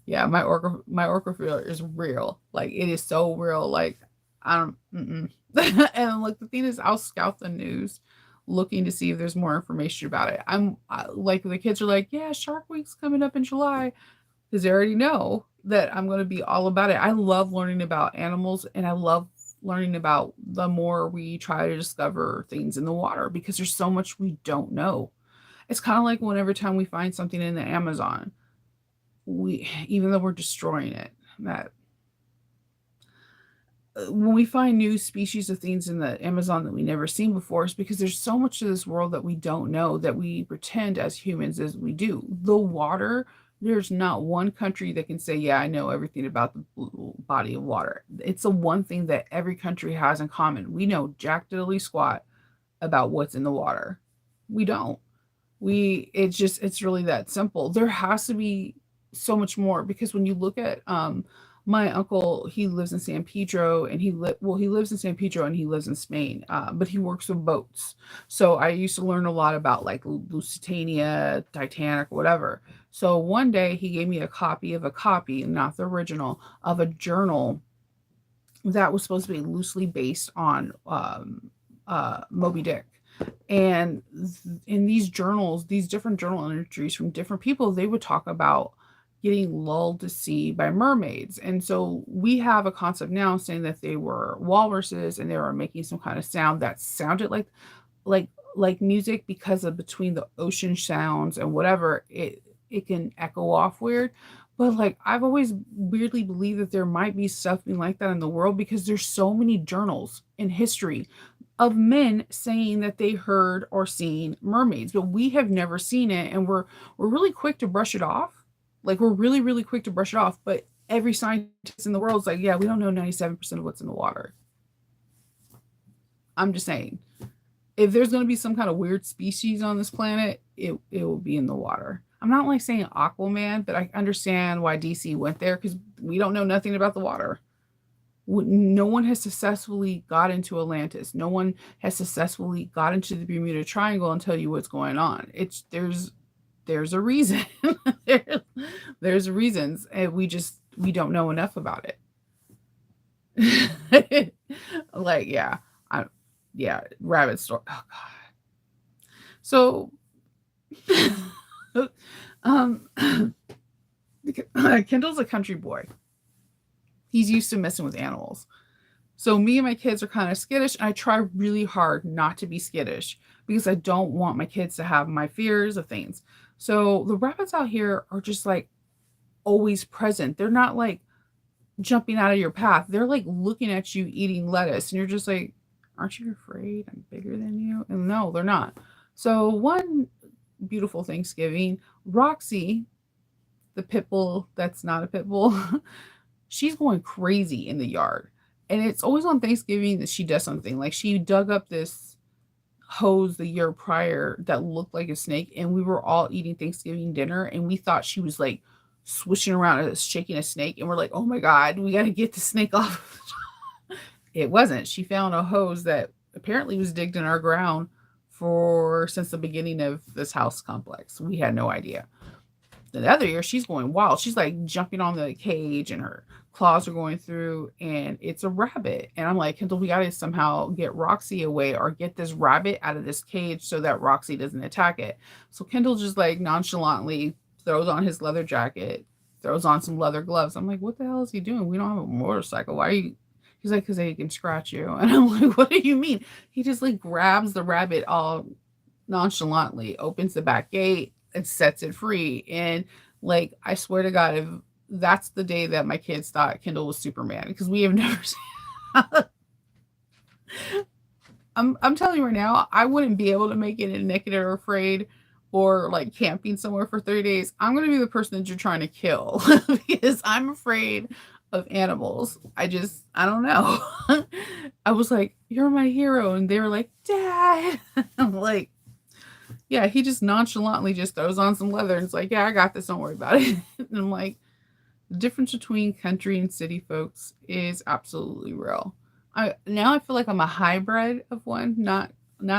Yeah, my orca fear is real. Like it is so real. Like I don't. Mm-mm. And like the thing is, I'll scout the news, looking to see if there's more information about it. Like the kids are like, yeah, Shark Week's coming up in July because they already know that I'm going to be all about it. I love learning about animals, and I love learning about the more we try to discover things in the water because there's so much we don't know. It's kind of like whenever time we find something in the Amazon, we even though we're destroying it, that when we find new species of things in the Amazon that we never seen before, is because there's so much of this world that we don't know that we pretend as humans as we do. The water, there's not one country that can say, yeah, I know everything about the blue body of water. It's the one thing that every country has in common. We know jack diddly squat about what's in the water. We don't. It's really that simple. There has to be so much more because when you look at my uncle, he lives in San Pedro, and he lives in San Pedro and he lives in Spain, but he works with boats. So I used to learn a lot about like Lusitania, Titanic, whatever. So one day he gave me a copy, not the original, of a journal that was supposed to be loosely based on Moby Dick. And in these journals, these different journal entries from different people, they would talk about getting lulled to sea by mermaids. And so we have a concept now saying that they were walruses and they were making some kind of sound that sounded like music because of between the ocean sounds and whatever, it can echo off weird. But like I've always weirdly believed that there might be something like that in the world because there's so many journals in history of men saying that they heard or seen mermaids, but we have never seen it, and we're really quick to brush it off. Like we're really really quick to brush it off, but every scientist in the world is like, yeah, we don't know 97% of what's in the water. I'm just saying, if there's going to be some kind of weird species on this planet, it will be in the water. I'm not like saying Aquaman, but I understand why DC went there because we don't know nothing about the water. No one has successfully got into Atlantis. No one has successfully got into the Bermuda Triangle and tell you what's going on. It's there's a reason. there, there's reasons, and we don't know enough about it. Like I yeah, rabbit story. Oh God. So um Kendall's a country boy. He's used to messing with animals. So me and my kids are kind of skittish. And I try really hard not to be skittish because I don't want my kids to have my fears of things. So the rabbits out here are just like always present. They're not like jumping out of your path. They're like looking at you eating lettuce, and you're just like, aren't you afraid I'm bigger than you? And no, they're not. So one beautiful Thanksgiving, Roxy, the pit bull that's not a pit bull, she's going crazy in the yard. And it's always on Thanksgiving that she does something. Like she dug up this hose the year prior that looked like a snake, and we were all eating Thanksgiving dinner, and we thought she was like swishing around and shaking a snake, and we're like, oh my God, we got to get the snake off. It wasn't. She found a hose that apparently was digged in our ground for since the beginning of this house complex. We had no idea. The other year, she's going wild. She's like jumping on the cage, and her claws are going through, and it's a rabbit. And I'm like, Kendall, we got to somehow get Roxy away or get this rabbit out of this cage so that Roxy doesn't attack it. So Kendall just like nonchalantly throws on his leather jacket, throws on some leather gloves. I'm like, what the hell is he doing? We don't have a motorcycle. Why are you? He's like, because they can scratch you. And I'm like, what do you mean? He just like grabs the rabbit all nonchalantly, opens the back gate, and sets it free. And like, I swear to God, if that's the day that my kids thought Kendall was Superman, because we have never seen. I'm telling you right now, I wouldn't be able to make it in Naked or Afraid or like camping somewhere for 30 days, I'm going to be the person that you're trying to kill because I'm afraid of animals. I don't know. I was like, "You're my hero." And they were like, "Dad." I'm like, yeah, he just nonchalantly just throws on some leather and it's like, "Yeah, I got this. Don't worry about it." And I'm like, the difference between country and city folks is absolutely real. I feel like I'm a hybrid of one, not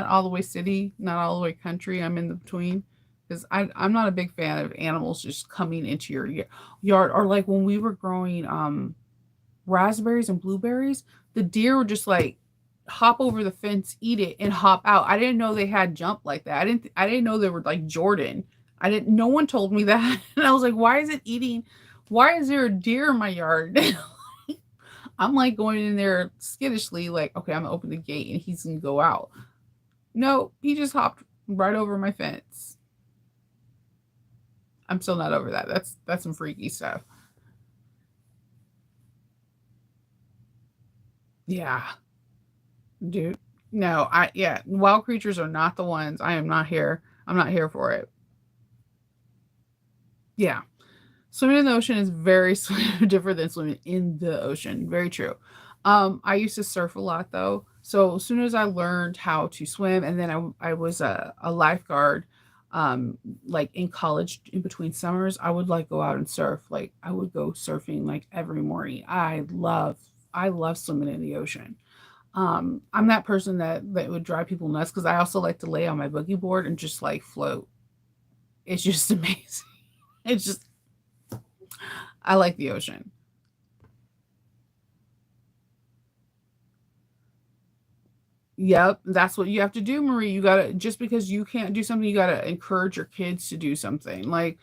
all the way city, not all the way country. I'm in the between because I'm not a big fan of animals just coming into your yard or like when we were growing raspberries and blueberries, the deer would just like hop over the fence, eat it, and hop out. I didn't know they had jump like that. I didn't know they were like Jordan. I didn't. No one told me that, and I was like, why is it eating? Why is there a deer in my yard? I'm like going in there skittishly, like, okay, I'm gonna open the gate and he's gonna go out. No, he just hopped right over my fence. I'm still not over that. That's some freaky stuff. Yeah, dude. No, yeah, wild creatures are not the ones. I am not here. I'm not here for it. Yeah. Swimming in the ocean is very different than swimming in the ocean. Very true. I used to surf a lot though. So as soon as I learned how to swim, and then I was a lifeguard, like in college in between summers, I would like go out and surf. Like I would go surfing like every morning. I love swimming in the ocean. I'm that person that would drive people nuts because I also like to lay on my boogie board and just like float. It's just amazing. It's just I like the ocean. Yep, that's what you have to do, Marie. You gotta just because you can't do something, you gotta encourage your kids to do something. Like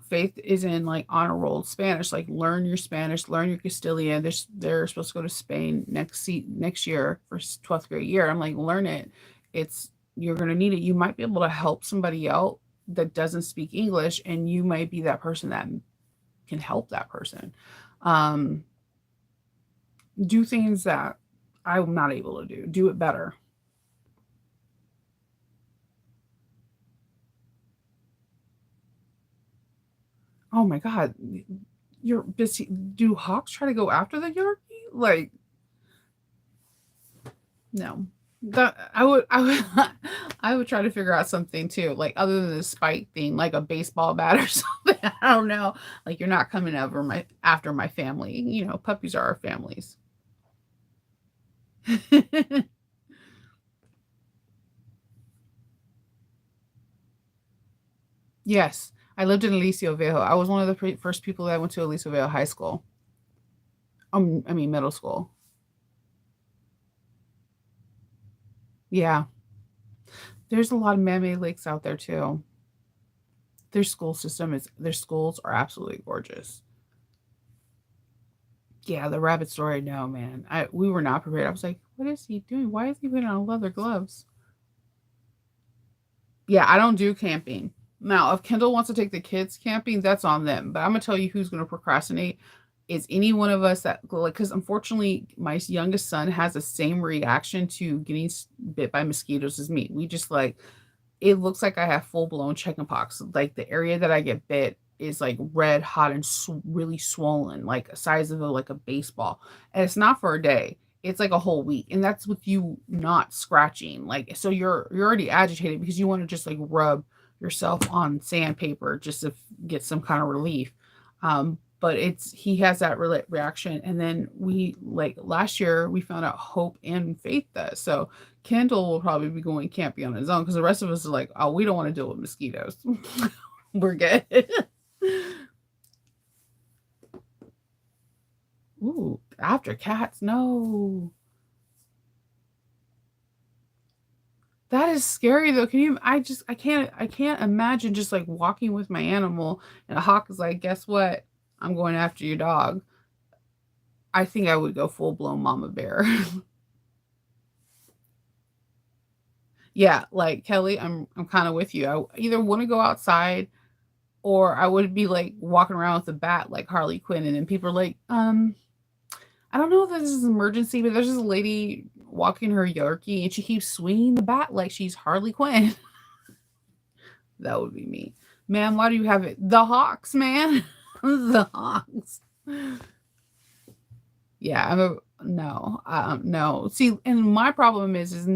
Faith is in like honor roll Spanish. Like learn your Spanish, learn your Castilian. They're supposed to go to Spain next year for 12th grade year. I'm like, learn it. It's you're gonna need it. You might be able to help somebody out that doesn't speak English, and you might be that person that can help that person. Um, do things that I'm not able to do. Do it better. Oh my God. Do hawks try to go after the Yorkie? Like, no. I would I would try to figure out something too, like other than the spike thing, like a baseball bat or something. I don't know. Like you're not coming over my after my family. Puppies are our families. Yes. I lived in Aliso Viejo. I was one of the first people that went to Aliso Viejo High School. I mean middle school. Yeah. There's a lot of man-made lakes out there too. Their schools are absolutely gorgeous. Yeah, the rabbit story, no man. We were not prepared. I was like, what is he doing? Why is he putting on leather gloves? Yeah, I don't do camping. Now, if Kendall wants to take the kids camping, that's on them. But I'm gonna tell you who's gonna procrastinate is any one of us that like because unfortunately my youngest son has the same reaction to getting bit by mosquitoes as me. We just like it looks like I have full blown chickenpox. Like the area that I get bit is like red hot and really swollen, like a size of like a baseball. And it's not for a day. It's like a whole week. And that's with you not scratching. Like so you're already agitated because you want to just like rub yourself on sandpaper just to get some kind of relief. But it's he has that reaction and then we like last year we found out Hope and Faith does. So Kendall will probably be going camping on his own because the rest of us are like, oh, we don't want to deal with mosquitoes. We're good. Ooh, after cats, no. That is scary though. Can you I can't imagine just like walking with my animal and a hawk is like, guess what? I'm going after your dog. I think I would go full blown mama bear. Yeah, like Kelly, I'm kind of with you. I either want to go outside or I would be like walking around with a bat like Harley Quinn, and then people are like, I don't know if this is an emergency, but there's this lady walking her Yorkie and she keeps swinging the bat like she's Harley Quinn. That would be me. Man, why do you have it? The Hawks, man. The Hawks. Yeah, no, no. See, and my problem is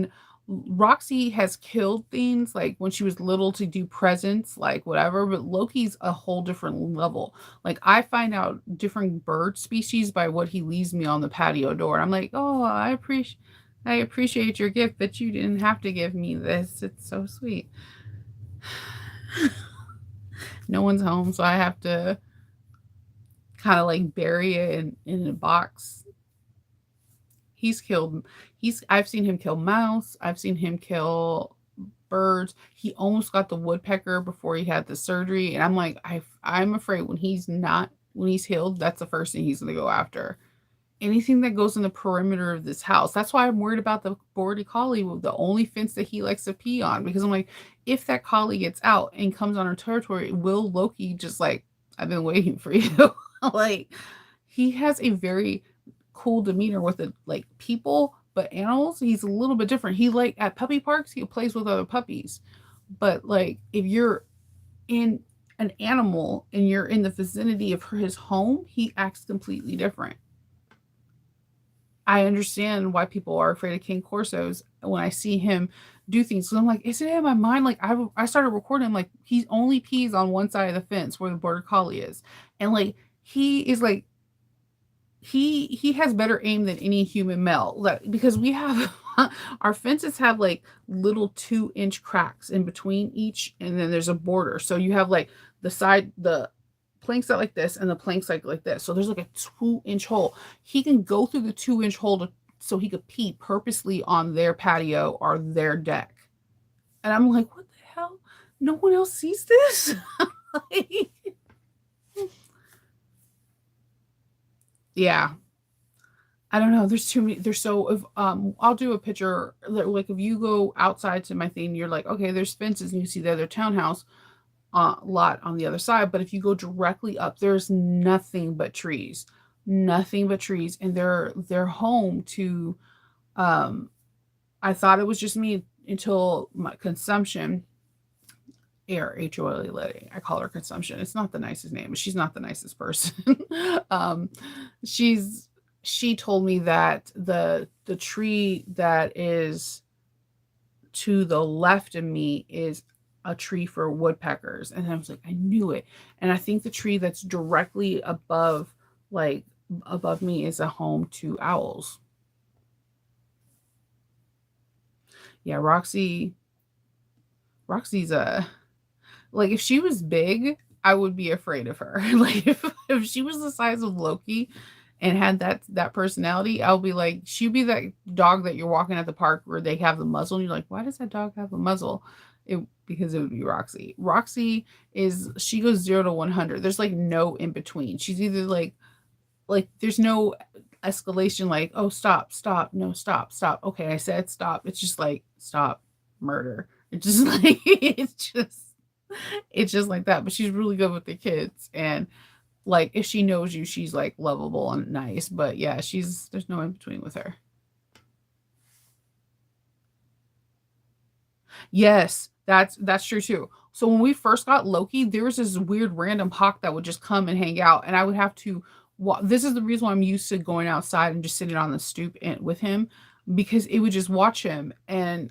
Roxy has killed things like when she was little to do presents, like whatever, but Loki's a whole different level. Like I find out different bird species by what he leaves me on the patio door. And I'm like, oh, I appreciate your gift, but you didn't have to give me this. It's so sweet. No one's home, so I have to kind of like bury it in a box. He's killed I've seen him kill mouse, I've seen him kill birds. He almost got the woodpecker before he had the surgery, and I'm like, I'm afraid when he's healed, that's the first thing he's going to go after. Anything that goes in the perimeter of this house. That's why I'm worried about the border collie, the only fence that he likes to pee on, because I'm like, if that collie gets out and comes on our territory, will Loki just like, I've been waiting for you. Like, he has a very cool demeanor with it, like people, but animals, he's a little bit different. He like at puppy parks, he plays with other puppies. But like if you're in an animal and you're in the vicinity of his home, he acts completely different. I understand why people are afraid of King Corsos when I see him do things. So I'm like, is it in my mind? Like I started recording him like he only pees on one side of the fence where the border collie is. And like he is like he has better aim than any human male, like, because we have our fences have like little 2-inch cracks in between each, and then there's a border. So you have like the planks out like this and the planks like this. So there's like a 2-inch hole. He can go through the 2-inch hole so he could pee purposely on their patio or their deck. And I'm like, what the hell? No one else sees this? Like, yeah. I don't know. There's too many. There's so if I'll do a picture like if you go outside to my thing, you're like, okay, there's fences and you see the other townhouse lot on the other side. But if you go directly up, there's nothing but trees, nothing but trees, and they're home to. Um, I thought it was just me until my consumption. Air H-O-L-E Letty. I call her consumption. It's not the nicest name, but she's not the nicest person. um, she's she told me that the tree that is to the left of me is a tree for woodpeckers, and I was like, I knew it. And I think the tree that's directly above, like above me, is a home to owls. Yeah, Roxy's a like if she was big, I would be afraid of her. Like if she was the size of Loki and had that personality, I'll be like, she'd be that dog that you're walking at the park where they have the muzzle, and you're like, why does that dog have a muzzle? It Because it would be Roxy. Roxy she goes 0 to 100. There's like no in between. She's either like there's no escalation, like, oh, stop, stop, no, stop, stop. Okay, I said stop. It's just like stop, murder. It's just like it's just like that. But she's really good with the kids, and like if she knows you, she's like lovable and nice. But yeah, there's no in between with her. Yes, that's true too. So when we first got Loki, there was this weird random hawk that would just come and hang out, and I would have to. This is the reason why I'm used to going outside and just sitting on the stoop with him, because it would just watch him. And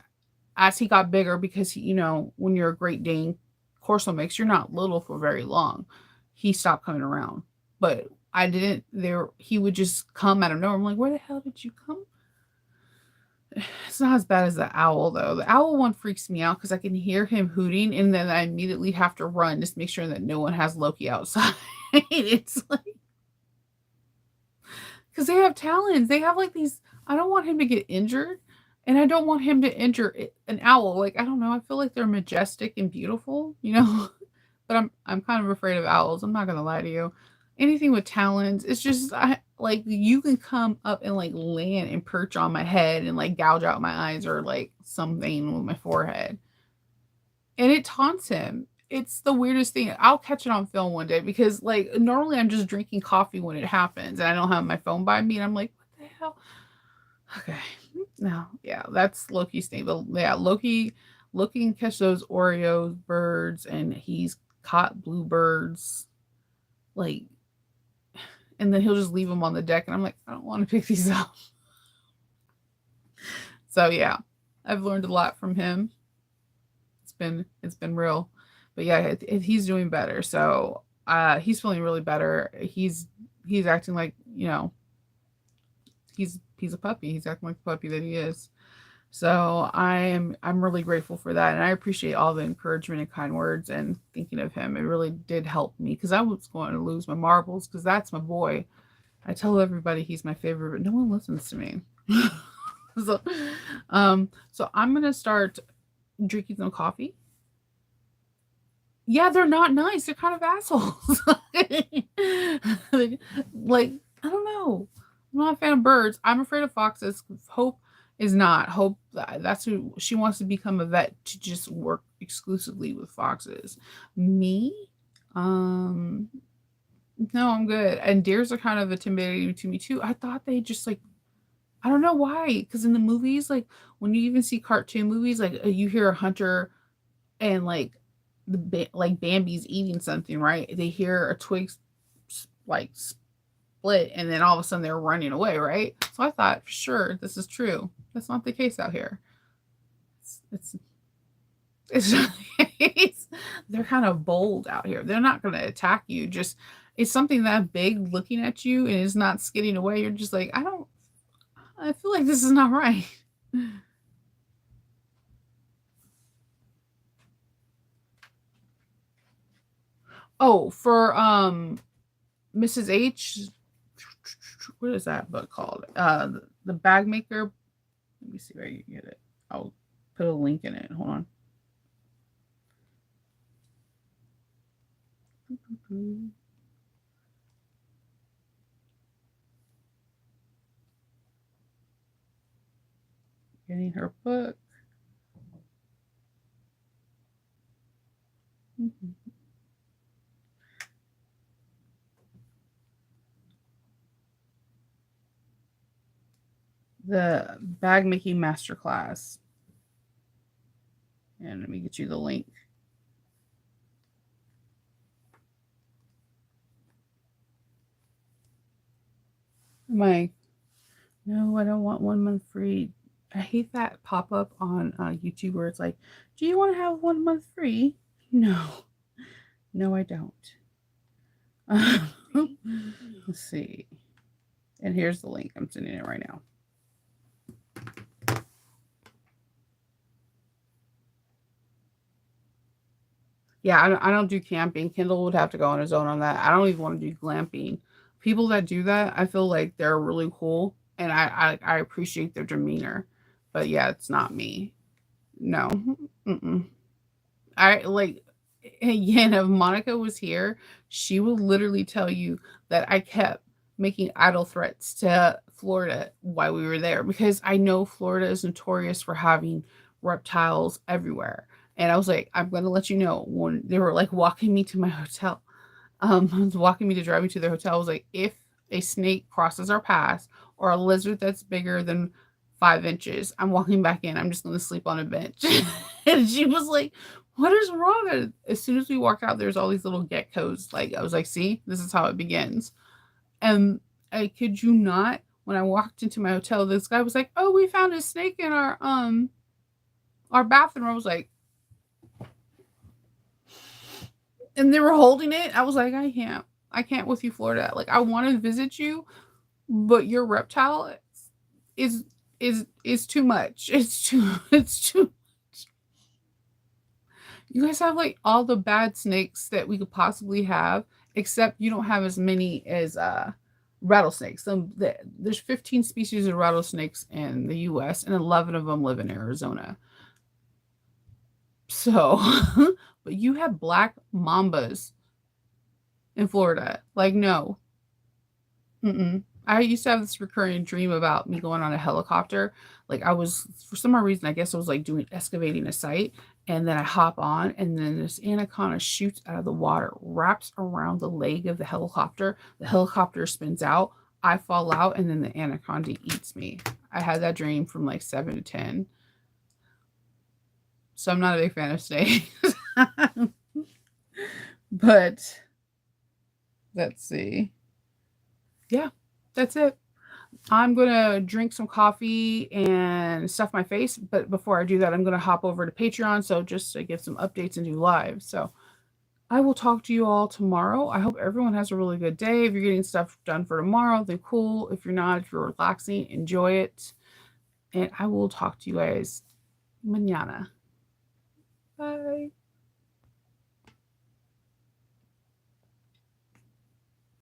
as he got bigger, because when you're a Great Dane Corso mix, you're not little for very long. He stopped coming around, but I didn't. There, he would just come out of nowhere. I'm like, where the hell did you come? It's not as bad as the owl, though. The owl one freaks me out because I can hear him hooting, and then I immediately have to run just to make sure that no one has Loki outside. It's like, because they have talons. They have like these. I don't want him to get injured, and I don't want him to injure an owl. Like, I don't know. I feel like they're majestic and beautiful. But I'm kind of afraid of owls. I'm not gonna lie to you. Anything with talons, it's just like you can come up and like land and perch on my head and like gouge out my eyes or like something with my forehead. And it taunts him. It's the weirdest thing. I'll catch it on film one day because like normally I'm just drinking coffee when it happens and I don't have my phone by me and I'm like, what the hell? Okay. No, yeah, that's Loki's thing. But yeah, Loki looking to catch those Oreo birds, and he's caught bluebirds, like, and then he'll just leave them on the deck, and I'm like, I don't want to pick these up. So yeah, I've learned a lot from him. It's been real, but yeah, he's doing better. So he's feeling really better. He's acting like, he's a puppy. He's acting like the puppy that he is. So I'm really grateful for that, and I appreciate all the encouragement and kind words and thinking of him. It really did help me because I was going to lose my marbles because that's my boy. I tell everybody he's my favorite, but no one listens to me. so, so I'm gonna start drinking some coffee. Yeah, they're not nice. They're kind of assholes. like, I don't know. I'm not a fan of birds. I'm afraid of foxes. Hope is not. Hope that's who she wants to become a vet to just work exclusively with foxes. Me, um, no, I'm good. And deers are kind of intimidating to me too. I thought they just like I don't know why. Because in the movies, like when you even see cartoon movies, like you hear a hunter and like like Bambi's eating something, right? They hear a twig like split, and then all of a sudden they're running away, right? So I thought, sure, this is true. That's not the case out here. It's it's, it's they're kind of bold out here. They're not going to attack you. Just it's something that big looking at you and is not skidding away. You're just like, I feel like this is not right. Oh, for Mrs. H, what is that book called? The Bag Maker. Let me see where you get it. I'll put a link in it. Hold on. Getting her book. The Bag Making Masterclass. And let me get you the link. I'm like, no, I don't want 1 month free. I hate that pop up on YouTube where it's like, do you want to have 1 month free? No, no, I don't. Let's see. And here's the link. I'm sending it right now. Yeah, I don't do camping. Kendall would have to go on his own on that. I don't even want to do glamping. People that do that, I feel like they're really cool, and I appreciate their demeanor. But yeah, it's not me. No. Mm-mm. I like again, if Monica was here, she would literally tell you that I kept making idle threats to Florida while we were there because I know Florida is notorious for having reptiles everywhere. And I was like, I'm gonna let you know when they were like walking me to my hotel. Walking me to drive me to their hotel. I was like, if a snake crosses our path or a lizard that's bigger than 5 inches, I'm walking back in. I'm just gonna sleep on a bench. And she was like, what is wrong? And as soon as we walked out, there's all these little geckos. Like I was like, see, this is how it begins. And I kid you not, when I walked into my hotel, this guy was like, oh, we found a snake in our bathroom. I was like, and they were holding it. I was like, I can't with you, Florida. Like I want to visit you, but your reptile is is too much. It's too you guys have like all the bad snakes that we could possibly have, except you don't have as many as rattlesnakes. There's 15 species of rattlesnakes in the US and 11 of them live in Arizona. So, but you have black mambas in Florida. Like no. Mm-mm. I used to have this recurring dream about me going on a helicopter. Like I was, for some odd reason, I guess I was like doing excavating a site, and then I hop on, and then this anaconda shoots out of the water, wraps around the leg of the helicopter. The helicopter spins out. I fall out, and then the anaconda eats me. I had that dream from like 7 to 10. So I'm not a big fan of snakes. But let's see. Yeah, that's it. I'm gonna drink some coffee and stuff my face, but before I do that, I'm gonna hop over to Patreon, so just to give some updates and do live. So I will talk to you all tomorrow. I hope everyone has a really good day. If you're getting stuff done for tomorrow, then cool. If you're not, if you're relaxing, enjoy it. And I will talk to you guys mañana. Bye.